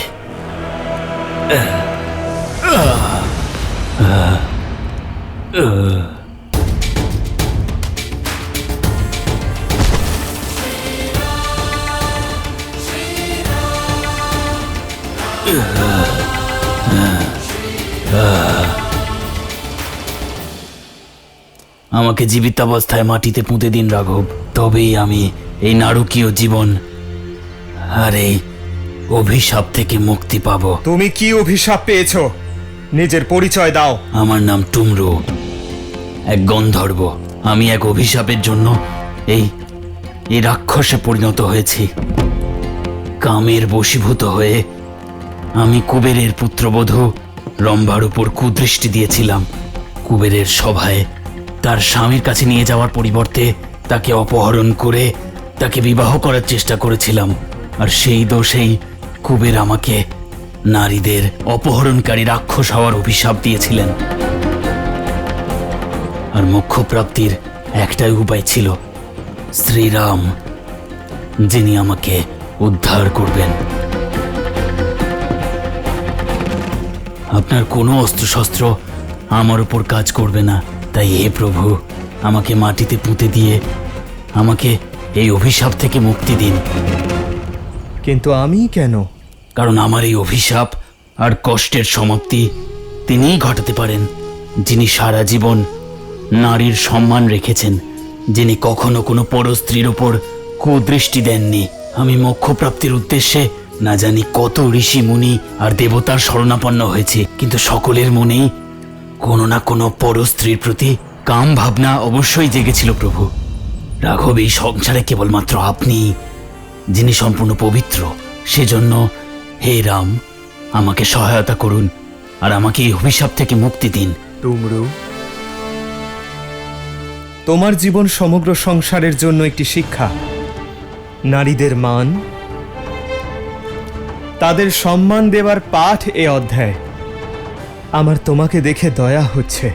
আমাকে জীবিতাবস্থায় মাটিতে পুঁতে দিন রাঘব, তবেই আমি এই নারকীয় জীবন আর এই অভিশাপ থেকে মুক্তি পাবো। তুমি কি অভিশাপ পেয়েছো? নিজের পরিচয় দাও। আমার নাম টুমরু, এক গন্ধর্ব। আমি এক অভিশাপের জন্য এই রাক্ষসে পরিণত হয়েছি। কামের বশীভূত হয়ে আমি কুবেরের পুত্রবধূ রম্ভার উপর কুদৃষ্টি দিয়েছিলাম। কুবেরের সভায় তার স্বামীর কাছে নিয়ে যাওয়ার পরিবর্তে তাকে অপহরণ করে তাকে বিবাহ করার চেষ্টা করেছিলাম। আর সেই দোষেই কুবের আমাকে নারীদের অপহরণকারী রাক্ষস হওয়ার অভিশাপ দিয়েছিলেন। আর মোক্ষ প্রাপ্তির একটাই উপায় ছিল, শ্রীরাম, যিনি আমাকে উদ্ধার করবেন। আপনার কোনো অস্ত্রশস্ত্র আমার উপর কাজ করবে না। তাই হে প্রভু, আমাকে মাটিতে পুঁতে দিয়ে আমাকে এই অভিশাপ থেকে মুক্তি দিন। কিন্তু আমি কেন? কারণ আমার এই অভিশাপ আর কষ্টের সমাপ্তি তিনিই ঘটাতে পারেন, যিনি সারা জীবন নারীর সম্মান রেখেছেন, যিনি কখনো কোনো পরস্ত্রীর ওপর কুদৃষ্টি দেননি। আমি মোক্ষ প্রাপ্তির উদ্দেশ্যে না জানি কত ঋষি মুনি আর দেবতার শরণাপন্ন হয়েছি, কিন্তু সকলের মনেই কোনো না কোনো পরস্ত্রীর প্রতি কাম ভাবনা অবশ্যই জেগেছিল। প্রভু রাঘব, এই সংসারে কেবলমাত্র আপনি, যিনি সম্পূর্ণ পবিত্র। সেজন্য হে রাম, আমাকে সহায়তা করুন আর আমাকে এই অভিশাপ থেকে মুক্তি দিন। টুমরু, তোমার জীবন সমগ্র সংসারের জন্য একটি শিক্ষা। নারীদের মান, তাদের সম্মান দেওয়ার পাঠ এ অধ্যায়। আমার তোমাকে দেখে দয়া হচ্ছে,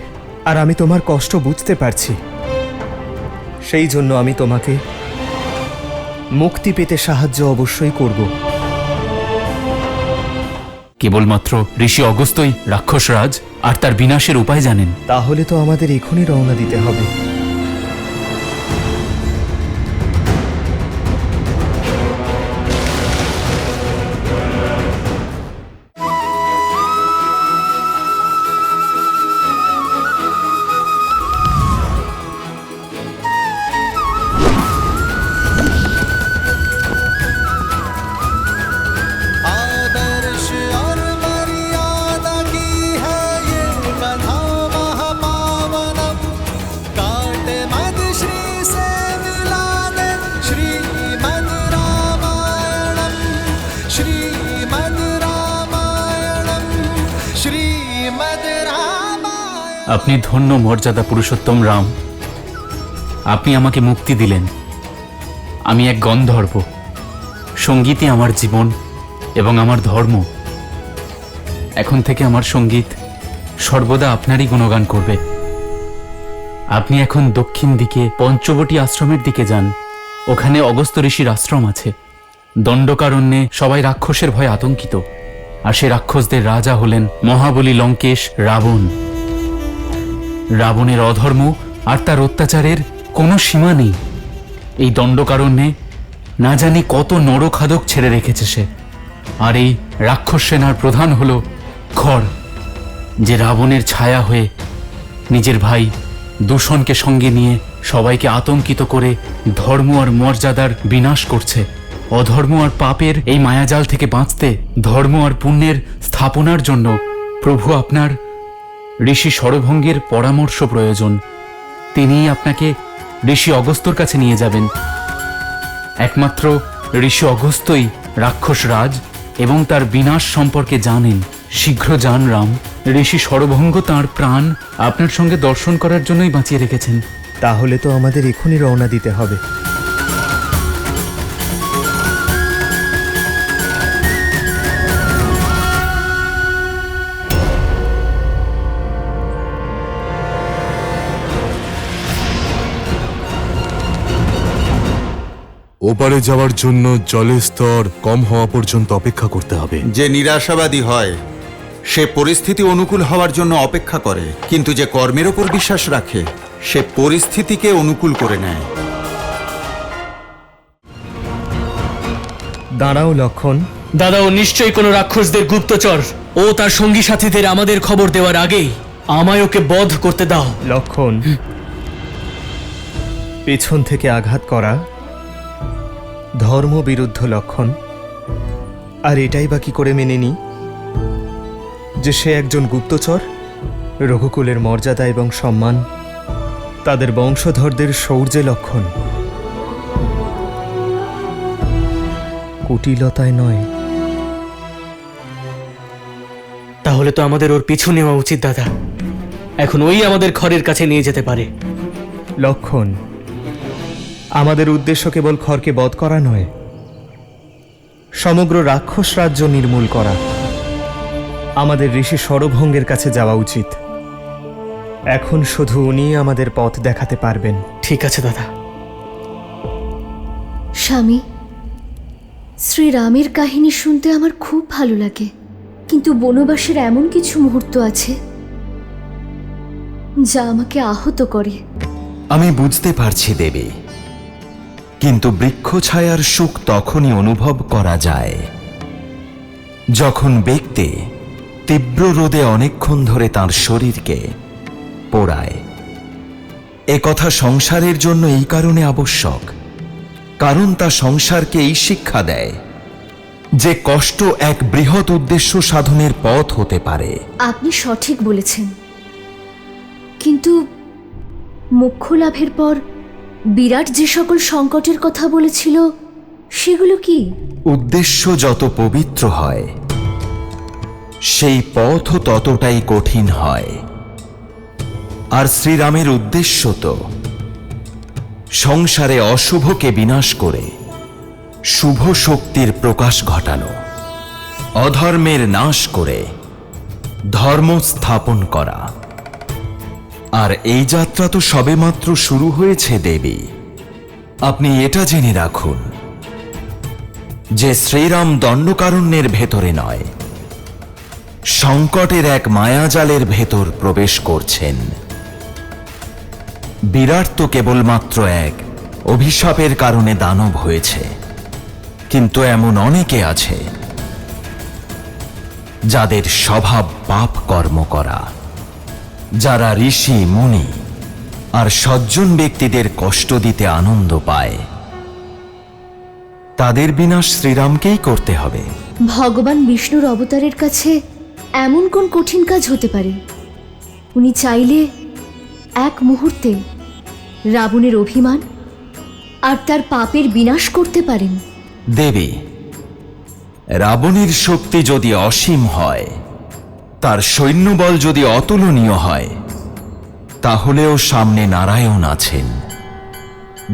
আর আমি তোমার কষ্ট বুঝতে পারছি। সেই জন্য আমি তোমাকে মুক্তি পেতে সাহায্য অবশ্যই করব। কেবলমাত্র ঋষি অগস্ত্যই রাক্ষসরাজ আর তার বিনাশের উপায় জানেন। তাহলে তো আমাদের এখনই রওনা দিতে হবে। आदर्श और मर्यादा की है ये कथा महापावनम। काटे मद श्री से मिला दे श्रीमद् रामायणम, श्रीमद् रामायणम, श्रीमद् रामायण। আপনি ধন্য মর্যাদা পুরুষোত্তম রাম। আপনি আমাকে মুক্তি দিলেন। আমি এক গন্ধর্ব, সঙ্গীতই আমার জীবন এবং আমার ধর্ম। এখন থেকে আমার সঙ্গীত সর্বদা আপনারই গুণগান করবে। আপনি এখন দক্ষিণ দিকে পঞ্চবটী আশ্রমের দিকে যান। ওখানে অগস্ত্য ঋষির আশ্রম আছে। দণ্ডকারণ্যে সবাই রাক্ষসের ভয়ে আতঙ্কিত, আর সে রাক্ষসদের রাজা হলেন মহাবলী লঙ্কেশ রাবণ। রাবণের অধর্ম আর তার অত্যাচারের কোনো সীমা নেই। এই দণ্ডকারণ্যে না জানি কত নরখাদক ছেড়ে রেখেছে সে। আর এই রাক্ষস সেনার প্রধান হল খড়, যে রাবণের ছায়া হয়ে নিজের ভাই দূষণকে সঙ্গে নিয়ে সবাইকে আতঙ্কিত করে ধর্ম আর মর্যাদার বিনাশ করছে। অধর্ম আর পাপের এই মায়াজাল থেকে বাঁচতে ধর্ম আর পুণ্যের স্থাপনার জন্য প্রভু আপনার ঋষি শরভঙ্গের পরামর্শ প্রয়োজন। তিনিই আপনাকে ঋষি অগস্ত্যর কাছে নিয়ে যাবেন। একমাত্র ঋষি অগস্ত্যই রাক্ষসরাজ এবং তার বিনাশ সম্পর্কে জানেন। শীঘ্র যান রাম। ঋষি শরভঙ্গ তাঁর প্রাণ আপনার সঙ্গে দর্শন করার জন্যই বাঁচিয়ে রেখেছেন। তাহলে তো আমাদের এখনই রওনা দিতে হবে। ওপারে যাওয়ার জন্য জলের স্তর কম হওয়া পর্যন্ত অপেক্ষা করতে হবে। যে নিরাশাবাদী হয় সে পরিস্থিতি অনুকূল হওয়ার জন্য অপেক্ষা করে, কিন্তু যে কর্মের ওপর বিশ্বাস রাখে সে পরিস্থিতিকে অনুকূল করে নেয়। দাঁড়াও লক্ষণ। দাদা, ও নিশ্চয়ই কোনো রাক্ষসদের গুপ্তচর। ও তার সঙ্গী সাথীদের আমাদের খবর দেওয়ার আগেই আমায় ওকে বধ করতে দাও। লক্ষণ, পেছন থেকে আঘাত করা ধর্মবিরুদ্ধ লক্ষণ। আর এটাই বা কি করে মেনে নি যে সে একজন গুপ্তচর? রঘুকুলের মর্যাদা এবং সম্মান তাদের বংশধরদের শৌর্যে লক্ষণ, কুটিলতায় নয়। তাহলে তো আমাদের ওর পিছু নেওয়া উচিত দাদা। এখন ওই আমাদের খড়ের কাছে নিয়ে যেতে পারে। লক্ষণ, আমাদের উদ্দেশ্য কেবল খড়কে বধ করা নয়, সমগ্র রাক্ষস রাজ্য নির্মূল করা। আমাদের ঋষি সরভঙ্গের কাছে যাওয়া উচিত। এখন শুধু উনি আমাদের পথ দেখাতে পারবেন। ঠিক আছে দাদা। স্বামী, শ্রীরামের কাহিনী শুনতে আমার খুব ভালো লাগে, কিন্তু বনবাসের এমন কিছু মুহূর্ত আছে যা আমাকে আহত করে। আমি বুঝতে পারছি দেবী, কিন্তু বৃক্ষ ছায়ার সুখ তখনই অনুভব করা যায় যখন ব্যক্তি তীব্র রোদে অনেকক্ষণ ধরে তার শরীরকে পোড়ায়। একথা সংসারের জন্য এই কারণে আবশ্যক, কারণ তা সংসারকে এই শিক্ষা দেয় যে কষ্ট এক বৃহৎ উদ্দেশ্য সাধনের পথ হতে পারে। আপনি সঠিক বলেছেন, কিন্তু মোক্ষ লাভের পর বিরাট যে সকল সংকটের কথা বলেছিল সেগুলো কি? উদ্দেশ্য যত পবিত্র হয় সেই পথও ততটাই কঠিন হয়। আর শ্রীরামের উদ্দেশ্য তো সংসারে অশুভকে বিনাশ করে শুভ শক্তির প্রকাশ ঘটানো, অধর্মের নাশ করে ধর্ম স্থাপন করা। আর এই যাত্রা তো সবেমাত্র শুরু হয়েছে দেবী। আপনি এটা জেনে রাখুন যে শ্রীরাম দণ্ডকারণ্যের ভেতরে নয়, সংকটের এক মায়াজালের ভেতর প্রবেশ করছেন। বিরাট তো কেবলমাত্র এক অভিশাপের কারণে দানব হয়েছে, কিন্তু এমন অনেকে আছে যাদের স্বভাব পাপ কর্ম করা, যারা ঋষি মুনি আর সজ্জন ব্যক্তিদের কষ্ট দিতে আনন্দ পায়। তাদের বিনাশ শ্রীরামকেই করতে হবে। ভগবান বিষ্ণুর অবতারের কাছে এমন কোন কঠিন কাজ হতে পারে? উনি চাইলে এক মুহূর্তে রাবণের অভিমান আর তার পাপের বিনাশ করতে পারেন। দেবী, রাবণের শক্তি যদি অসীম হয়, তার সৈন্যবল যদি অতুলনীয় হয়, তাহলেও সামনে নারায়ণ আছেন,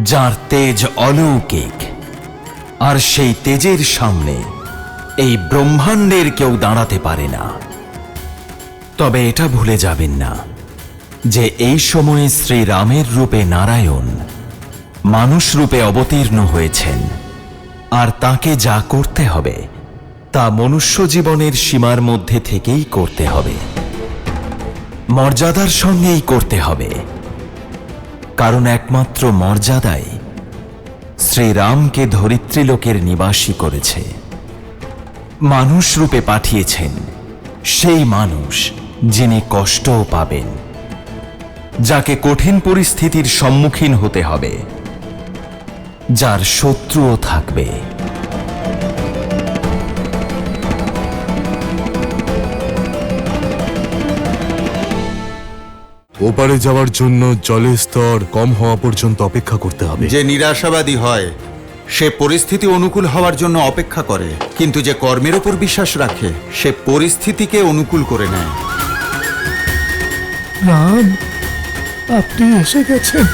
যার তেজ অলৌকিক। আর সেই তেজের সামনে এই ব্রহ্মাণ্ডের কেউ দাঁড়াতে পারে না। তবে এটা ভুলে যাবেন না যে এই সময়ে শ্রীরামের রূপে নারায়ণ মানুষ রূপে অবতীর্ণ হয়েছেন, আর তাকে যা করতে হবে তা মনুষ্য জীবনের সীমার মধ্যে থেকেই করতে হবে, মর্যাদার সঙ্গেই করতে হবে। কারণ একমাত্র মর্যাদাই শ্রীরামকে ধরিত্রীলোকের নিবাসী করেছে। মানুষ রূপে পাঠিয়েছেন সেই মানুষ যিনি কষ্টও পাবেন, যাকে কঠিন পরিস্থিতির সম্মুখীন হতে হবে, যার শত্রুও থাকবে। ওপারে যাওয়ার জন্য জলের স্তর কম হওয়া পর্যন্ত অপেক্ষা করতে হবে। যে নিরাশাবাদী হয় সে পরিস্থিতি অনুকূল হওয়ার জন্য অপেক্ষা করে, কিন্তু যে কর্মের ওপর বিশ্বাস রাখে সে পরিস্থিতিকে অনুকূল করে নেয়। রাম, আপনি এসে গেছেন।